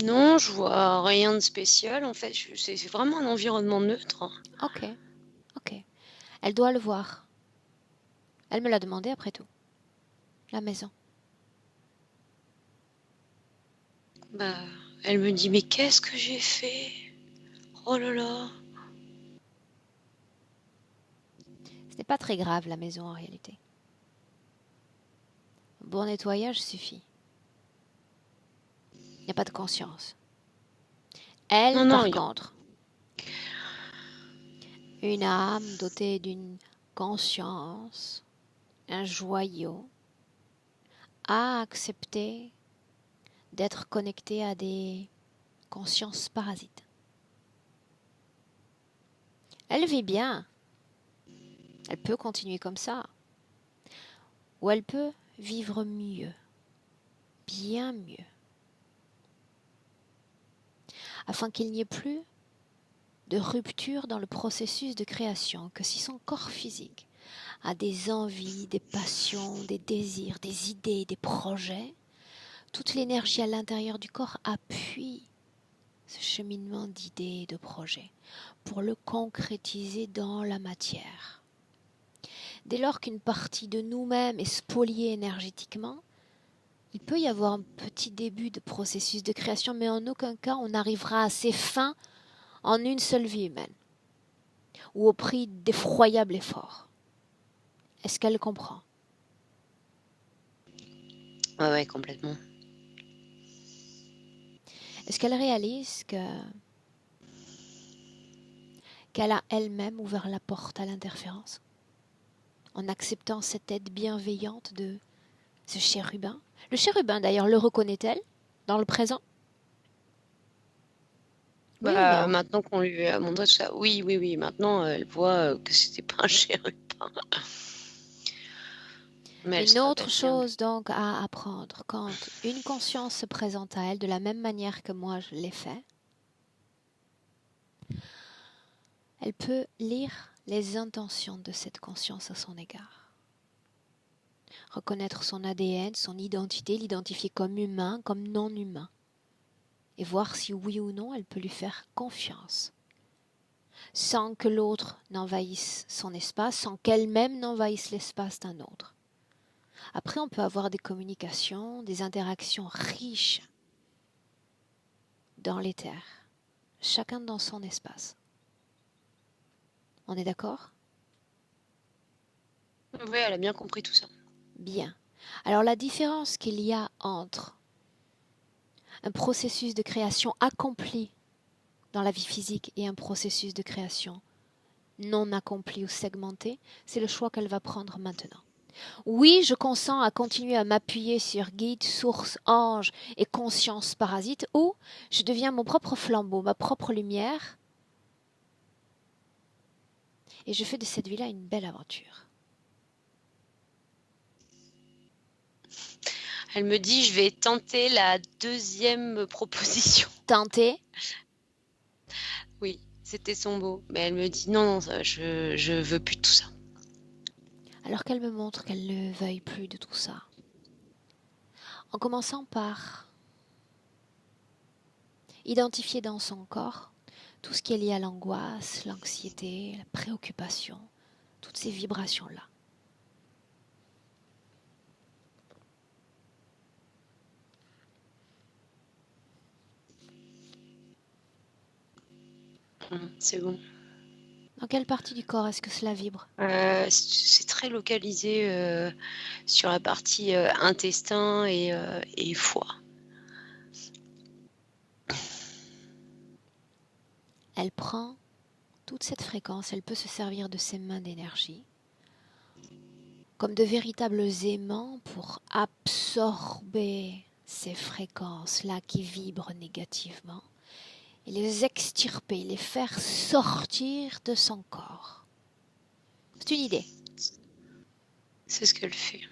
Non, je vois rien de spécial. En fait, c'est vraiment un environnement neutre. Ok. Elle doit le voir. Elle me l'a demandé après tout. La maison. Elle me dit, mais qu'est-ce que j'ai fait? Oh là là. Ce n'est pas très grave la maison en réalité. Un bon nettoyage suffit. Il n'y a pas de conscience. Elle, Non, par il y a... contre, une âme dotée d'une conscience, un joyau, a accepté d'être connecté à des consciences parasites. Elle vit bien, elle peut continuer comme ça, ou elle peut vivre mieux, bien mieux, afin qu'il n'y ait plus de rupture dans le processus de création, que si son corps physique a des envies, des passions, des désirs, des idées, des projets, toute l'énergie à l'intérieur du corps appuie ce cheminement d'idées et de projets pour le concrétiser dans la matière. Dès lors qu'une partie de nous-mêmes est spoliée énergétiquement, il peut y avoir un petit début de processus de création, mais en aucun cas on n'arrivera à ses fins en une seule vie humaine, ou au prix d'effroyables efforts. Est-ce qu'elle comprend? Ouais, complètement. Est-ce qu'elle réalise qu'elle a elle-même ouvert la porte à l'interférence en acceptant cette aide bienveillante de ce chérubin? Le chérubin, d'ailleurs, le reconnaît-elle dans le présent? Oui ou non? Maintenant qu'on lui a montré tout ça, oui. Maintenant, elle voit que c'était pas un chérubin. Mais elle Une se autre rappelle bien. chose donc à apprendre, quand une conscience se présente à elle de la même manière que moi je l'ai fait, elle peut lire les intentions de cette conscience à son égard. Reconnaître son ADN, son identité, l'identifier comme humain, comme non humain. Et voir si oui ou non elle peut lui faire confiance. Sans que l'autre n'envahisse son espace, sans qu'elle-même n'envahisse l'espace d'un autre. Après, on peut avoir des communications, des interactions riches dans l'éther, chacun dans son espace. On est d'accord? Oui, elle a bien compris tout ça. Bien. Alors la différence qu'il y a entre un processus de création accompli dans la vie physique et un processus de création non accompli ou segmenté, c'est le choix qu'elle va prendre maintenant. Oui, je consens à continuer à m'appuyer sur guide, source, ange et conscience parasite, ou je deviens mon propre flambeau, ma propre lumière, et je fais de cette vie-là une belle aventure. Elle me dit, je vais tenter la deuxième proposition. Tenter. Oui, c'était son mot. Mais elle me dit, non, je veux plus de tout ça. Alors qu'elle me montre qu'elle ne veuille plus de tout ça. En commençant par identifier dans son corps tout ce qui est lié à l'angoisse, l'anxiété, la préoccupation, toutes ces vibrations-là. C'est bon. Dans quelle partie du corps est-ce que cela vibre? C'est très localisé sur la partie intestin et foie. Elle prend toute cette fréquence, elle peut se servir de ses mains d'énergie comme de véritables aimants pour absorber ces fréquences-là qui vibrent négativement et les extirper, les faire sortir de son corps. C'est une idée. C'est ce qu'elle fait.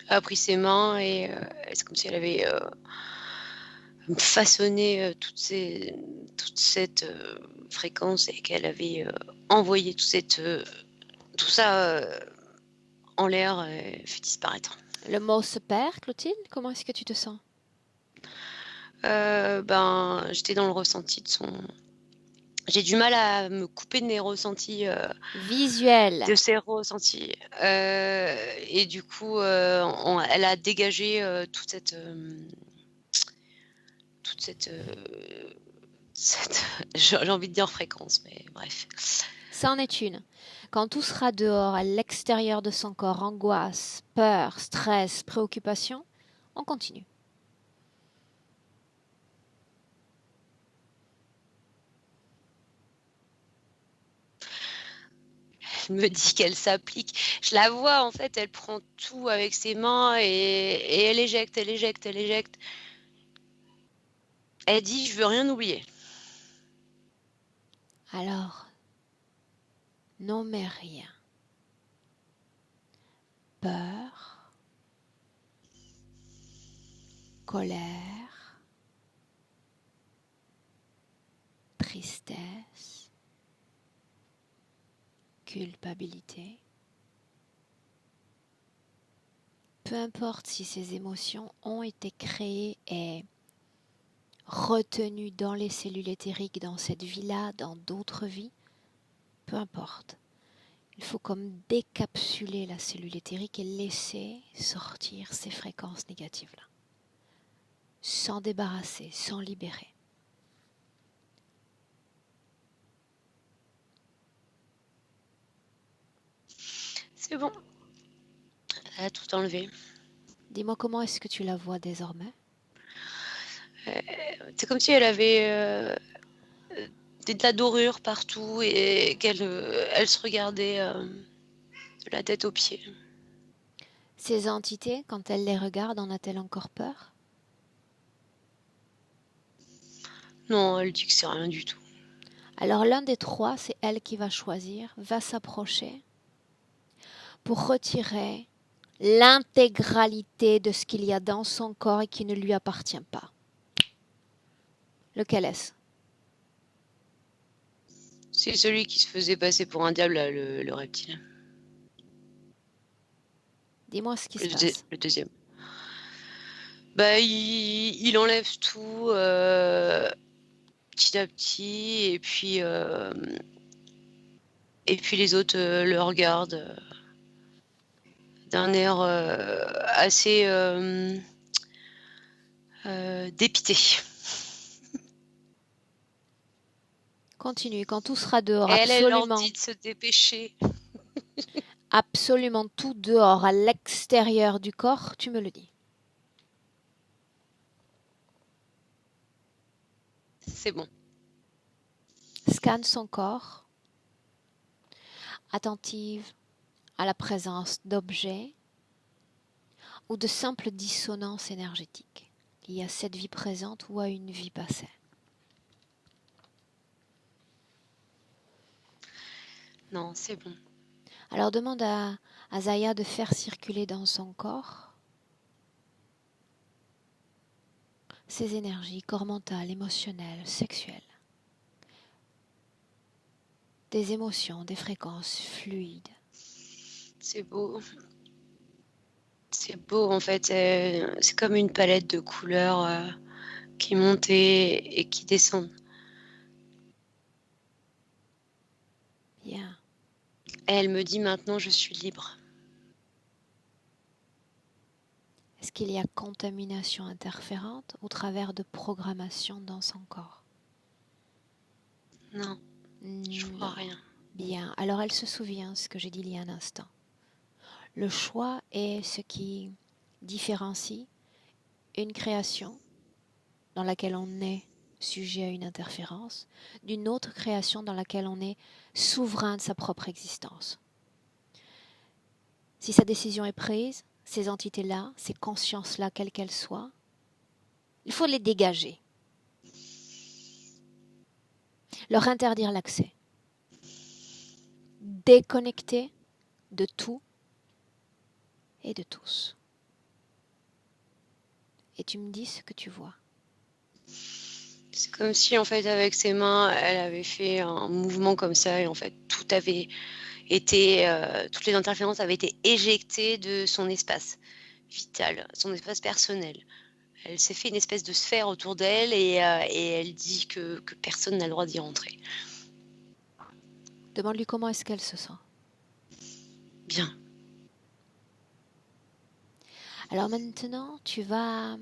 Elle a pris ses mains et c'est comme si elle avait façonné toute cette fréquence et qu'elle avait envoyé tout ça en l'air et fait disparaître. Le mot se perd, Clotilde? Comment est-ce que tu te sens? J'étais dans le ressenti de son... J'ai du mal à me couper de mes ressentis, Visuel. de ses ressentis. Et du coup, elle a dégagé toute cette j'ai envie de dire fréquence, mais bref. Ça en est une. Quand tout sera dehors, à l'extérieur de son corps, angoisse, peur, stress, préoccupation, on continue. je me dis qu'elle s'applique. Je la vois, en fait, elle prend tout avec ses mains et elle éjecte, elle éjecte, elle éjecte. Elle dit, je veux rien oublier. Alors, nommez rien. Peur, colère, tristesse, culpabilité. Peu importe si ces émotions ont été créées et retenues dans les cellules éthériques, dans cette vie-là, dans d'autres vies, peu importe. Il faut comme décapsuler la cellule éthérique et laisser sortir ces fréquences négatives-là. S'en débarrasser, s'en libérer. C'est bon. Elle a tout enlevé. Dis-moi comment est-ce que tu la vois désormais? C'est comme si elle avait des tas de dorures partout et qu'elle elle se regardait de la tête aux pieds. Ces entités, quand elle les regarde, en a-t-elle encore peur? Non, elle dit que c'est rien du tout. Alors l'un des trois, c'est elle qui va choisir, va s'approcher pour retirer l'intégralité de ce qu'il y a dans son corps et qui ne lui appartient pas. Lequel est-ce? C'est celui qui se faisait passer pour un diable, là, le reptile. Dis-moi ce qui se passe. Le deuxième. Bah, il enlève tout petit à petit et puis les autres le regardent d'un air assez dépité. Continue, quand tout sera dehors, Et elle leur absolument, dit de se dépêcher. absolument tout dehors, à l'extérieur du corps, tu me le dis. C'est bon. Scanne son corps, attentive à la présence d'objets ou de simples dissonances énergétiques liées à cette vie présente ou à une vie passée. Non, c'est bon. Alors demande à Zaya de faire circuler dans son corps ces énergies, corps mental, émotionnel, sexuel. Des émotions, des fréquences fluides. C'est beau. C'est beau, en fait. C'est comme une palette de couleurs qui montent et qui descendent. Bien. Et elle me dit maintenant, je suis libre. Est-ce qu'il y a contamination interférente au travers de programmation dans son corps? Non, je vois rien. Bien. Alors elle se souvient ce que j'ai dit il y a un instant. Le choix est ce qui différencie une création dans laquelle on est sujet à une interférence d'une autre création dans laquelle on est souverain de sa propre existence. Si sa décision est prise, ces entités-là, ces consciences-là, quelles qu'elles soient, il faut les dégager, leur interdire l'accès, déconnecter de tout et de tous. Et tu me dis ce que tu vois. C'est comme si, en fait, avec ses mains, elle avait fait un mouvement comme ça et en fait, tout avait été, toutes les interférences avaient été éjectées de son espace vital, son espace personnel. Elle s'est fait une espèce de sphère autour d'elle et elle dit que personne n'a le droit d'y rentrer. Demande-lui comment est-ce qu'elle se sent. Bien. Alors maintenant, tu vas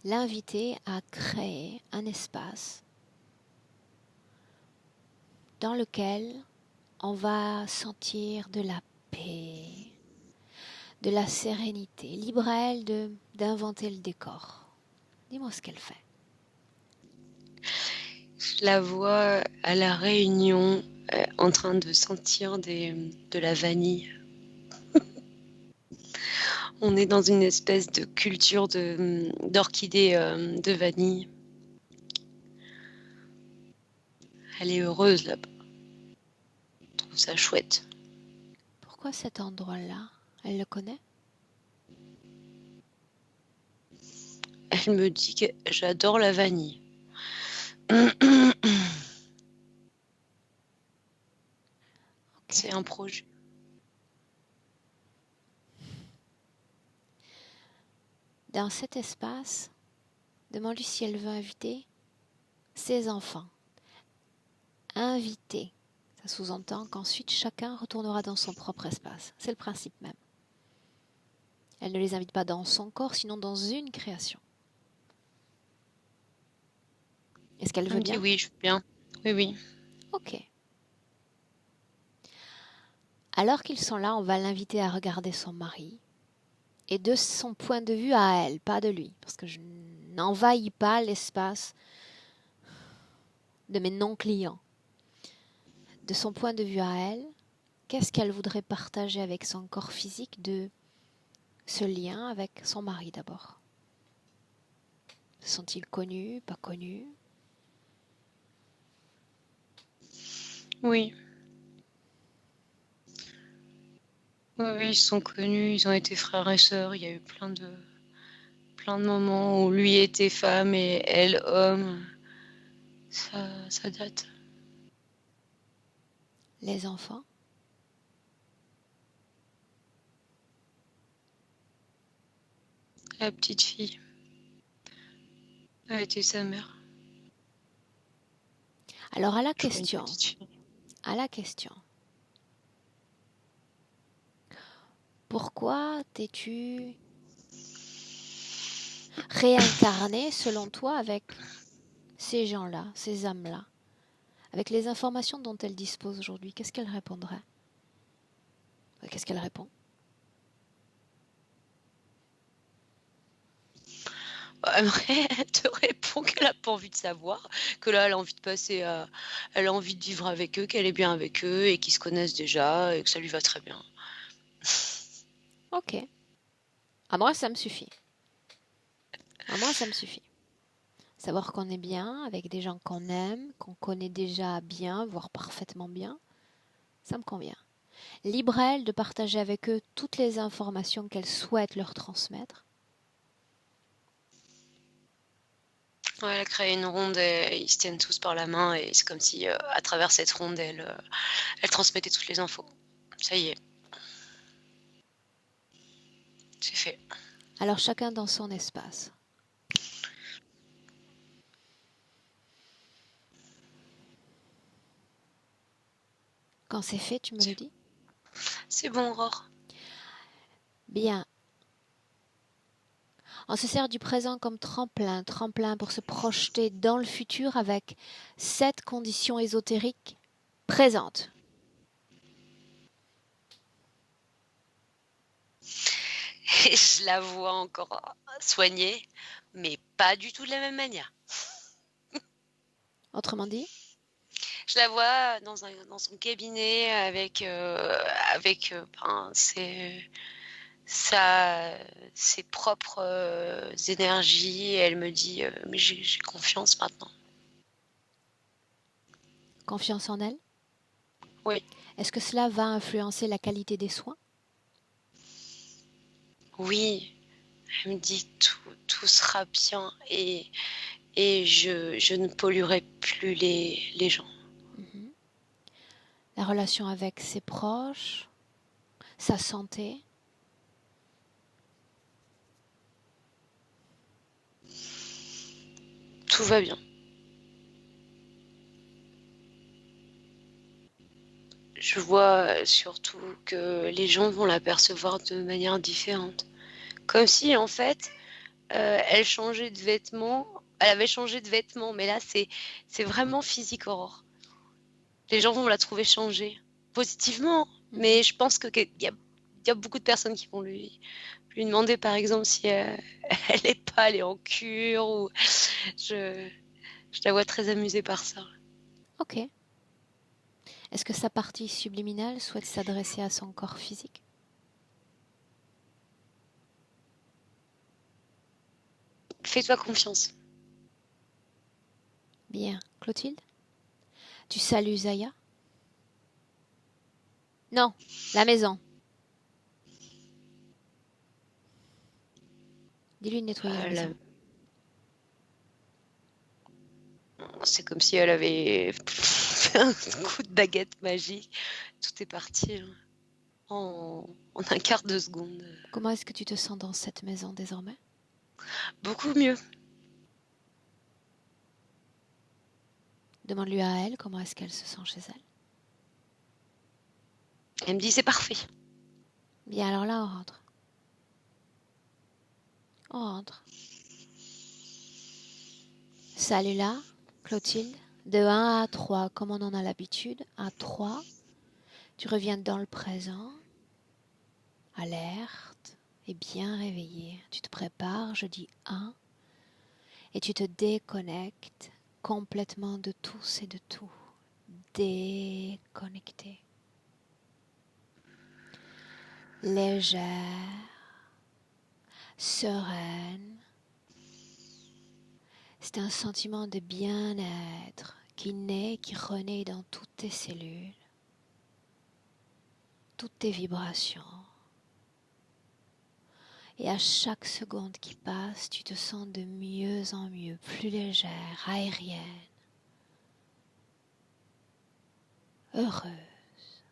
l'inviter à créer un espace dans lequel on va sentir de la paix, de la sérénité. Libre à elle d'inventer le décor. Dis-moi ce qu'elle fait. Je la vois à la réunion en train de sentir de la vanille. On est dans une espèce de culture d'orchidées de vanille. Elle est heureuse là-bas. Je trouve ça chouette. Pourquoi cet endroit-là? Elle le connaît? Elle me dit que j'adore la vanille. C'est un projet. Dans cet espace, demande-lui si elle veut inviter ses enfants. Inviter. Ça sous-entend qu'ensuite chacun retournera dans son propre espace. C'est le principe même. Elle ne les invite pas dans son corps, sinon dans une création. Est-ce qu'elle veut bien? Oui, je veux bien. Oui, oui. Ok. Alors qu'ils sont là, on va l'inviter à regarder son mari. Et de son point de vue à elle, pas de lui. Parce que je n'envahis pas l'espace de mes non-clients. De son point de vue à elle, qu'est-ce qu'elle voudrait partager avec son corps physique de ce lien avec son mari d'abord? Se sont-ils connus, pas connus? Oui. Oui, oui, ils sont connus, ils ont été frères et sœurs. Il y a eu plein de moments où lui était femme et elle homme. Ça date. Les enfants? La petite fille a été sa mère. Alors à la Je vois une question, petite fille. pourquoi t'es-tu réincarné selon toi avec ces gens-là, ces âmes-là, avec les informations dont elle dispose aujourd'hui? Qu'est-ce qu'elle répondrait? Qu'est-ce qu'elle répond? Elle te répond qu'elle a pas envie de savoir, que là elle a envie de passer à... Elle a envie de vivre avec eux, qu'elle est bien avec eux et qu'ils se connaissent déjà et que ça lui va très bien. Ok. À moi, ça me suffit. Savoir qu'on est bien avec des gens qu'on aime, qu'on connaît déjà bien, voire parfaitement bien, ça me convient. Libre à elle de partager avec eux toutes les informations qu'elle souhaite leur transmettre. Ouais, elle a créé une ronde et ils se tiennent tous par la main et c'est comme si à travers cette ronde elle transmettait toutes les infos. Ça y est. C'est fait. Alors chacun dans son espace. Quand c'est fait, tu me le dis? C'est bon, Aurore. Bien. On se sert du présent comme tremplin pour se projeter dans le futur avec cette condition ésotérique présente. Et je la vois encore soignée, mais pas du tout de la même manière. Autrement dit? Je la vois dans son cabinet avec ses propres énergies. Et elle me dit mais j'ai confiance maintenant. Confiance en elle? Oui. Est-ce que cela va influencer la qualité des soins? Oui, elle me dit tout sera bien et je ne polluerai plus les gens. La relation avec ses proches, sa santé? Tout va bien. Je vois surtout que les gens vont la percevoir de manière différente. Comme si, en fait, elle changeait de vêtements. Elle avait changé de vêtements, mais là, c'est vraiment physique, Aurore. Les gens vont la trouver changée. Positivement, mais je pense qu'il y a beaucoup de personnes qui vont lui demander, par exemple, si elle n'est pas allée en cure. Ou je la vois très amusée par ça. Ok. Est-ce que sa partie subliminale souhaite s'adresser à son corps physique? Fais-toi confiance. Bien. Clotilde, tu salues Zaya? Non, la maison. Dis-lui de nettoyer la maison. C'est comme si elle avait fait un coup de baguette magique. Tout est parti en un quart de seconde. Comment est-ce que tu te sens dans cette maison désormais? Beaucoup mieux. Demande-lui à elle comment est-ce qu'elle se sent chez elle. Elle me dit c'est parfait. Bien, alors là, on rentre. On rentre. Salut là, Clotilde. De 1 à 3, comme on en a l'habitude. À 3, tu reviens dans le présent, alerte et bien réveillé. Tu te prépares, je dis 1, et tu te déconnectes complètement de tous et de tout. Déconnecté. Légère, sereine. C'est un sentiment de bien-être qui naît, qui renaît dans toutes tes cellules, toutes tes vibrations. Et à chaque seconde qui passe, tu te sens de mieux en mieux, plus légère, aérienne, heureuse.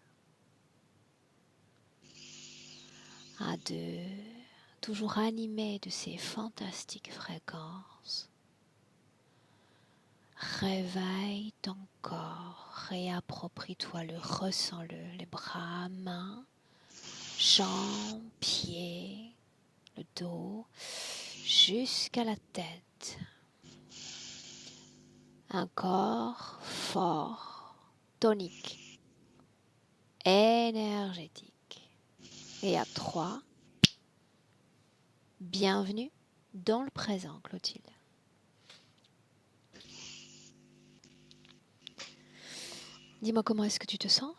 À 2, toujours animée de ces fantastiques fréquences. Réveille ton corps, réapproprie-toi le, ressens-le, les bras, mains, jambes, pieds, le dos, jusqu'à la tête. Un corps fort, tonique, énergétique. Et à 3, bienvenue dans le présent, Clotilde. Dis-moi comment est-ce que tu te sens?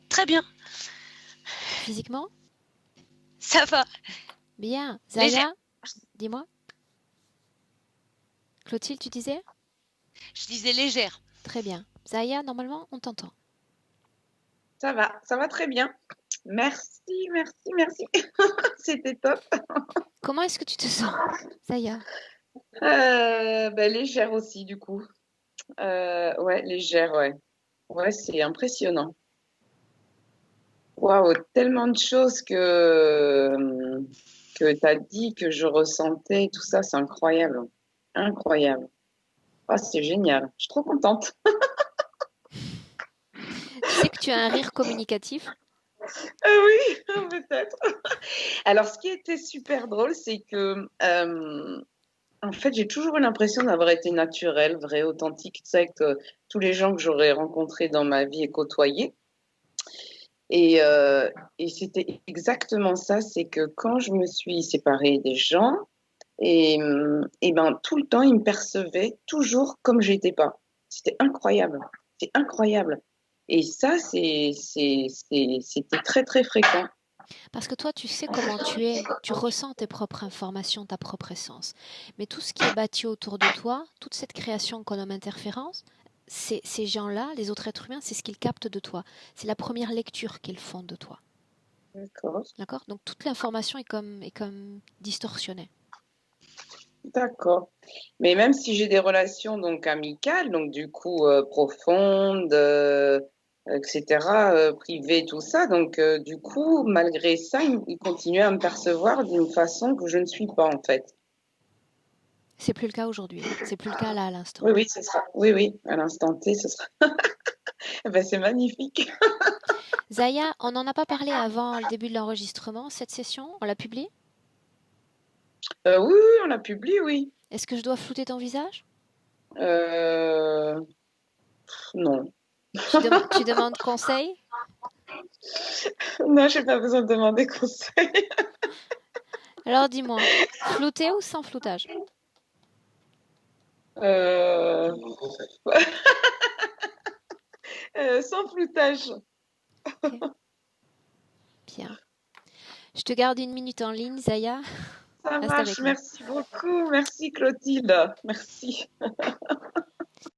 Très bien. Physiquement? Ça va. Bien. Légère. Zaya, dis-moi. Clotilde, tu disais? Je disais légère. Très bien. Zaya, normalement, on t'entend. Ça va très bien. Merci. C'était top. Comment est-ce que tu te sens, Zaya? Légère aussi, du coup. Ouais, légère, ouais. Ouais, c'est impressionnant. Waouh, tellement de choses que tu as dit, que je ressentais, tout ça, c'est incroyable. Incroyable. Ah, c'est génial. Je suis trop contente. Tu sais que tu as un rire communicatif? Oui, peut-être. Alors, ce qui était super drôle, c'est que, en fait, j'ai toujours eu l'impression d'avoir été naturelle, vraie, authentique, tu sais, avec tous les gens que j'aurais rencontrés dans ma vie et côtoyés. Et c'était exactement ça, c'est que quand je me suis séparée des gens, et ben tout le temps, ils me percevaient toujours comme j'étais pas. C'était incroyable. C'est incroyable. Et ça, c'était très, très fréquent. Parce que toi, tu sais comment tu es, tu ressens tes propres informations, ta propre essence. Mais tout ce qui est bâti autour de toi, toute cette création qu'on nomme interférence, ces gens-là, les autres êtres humains, c'est ce qu'ils captent de toi. C'est la première lecture qu'ils font de toi. D'accord. D'accord? Donc toute l'information est comme distorsionnée. D'accord. Mais même si j'ai des relations donc amicales, donc du coup profondes, etc., privées, tout ça, donc du coup, malgré ça, il continuait à me percevoir d'une façon que je ne suis pas en fait. C'est plus le cas aujourd'hui. C'est plus le cas là à l'instant. Oui, oui, ce sera. Oui, oui, à l'instant T, ce sera. Ben, c'est magnifique. Zaya, on n'en a pas parlé avant le début de l'enregistrement. Cette session, on l'a publiée? Oui, oui, on l'a publié, oui. Est-ce que je dois flouter ton visage? Non. Tu demandes conseil? Non, j'ai pas besoin de demander conseil. Alors dis-moi, flouté ou sans floutage? Euh... Sans floutage. Ok. Bien. Je te garde 1 minute en ligne, Zaya. Ça Reste marche, avec moi. merci beaucoup. Merci Clotilde. Merci.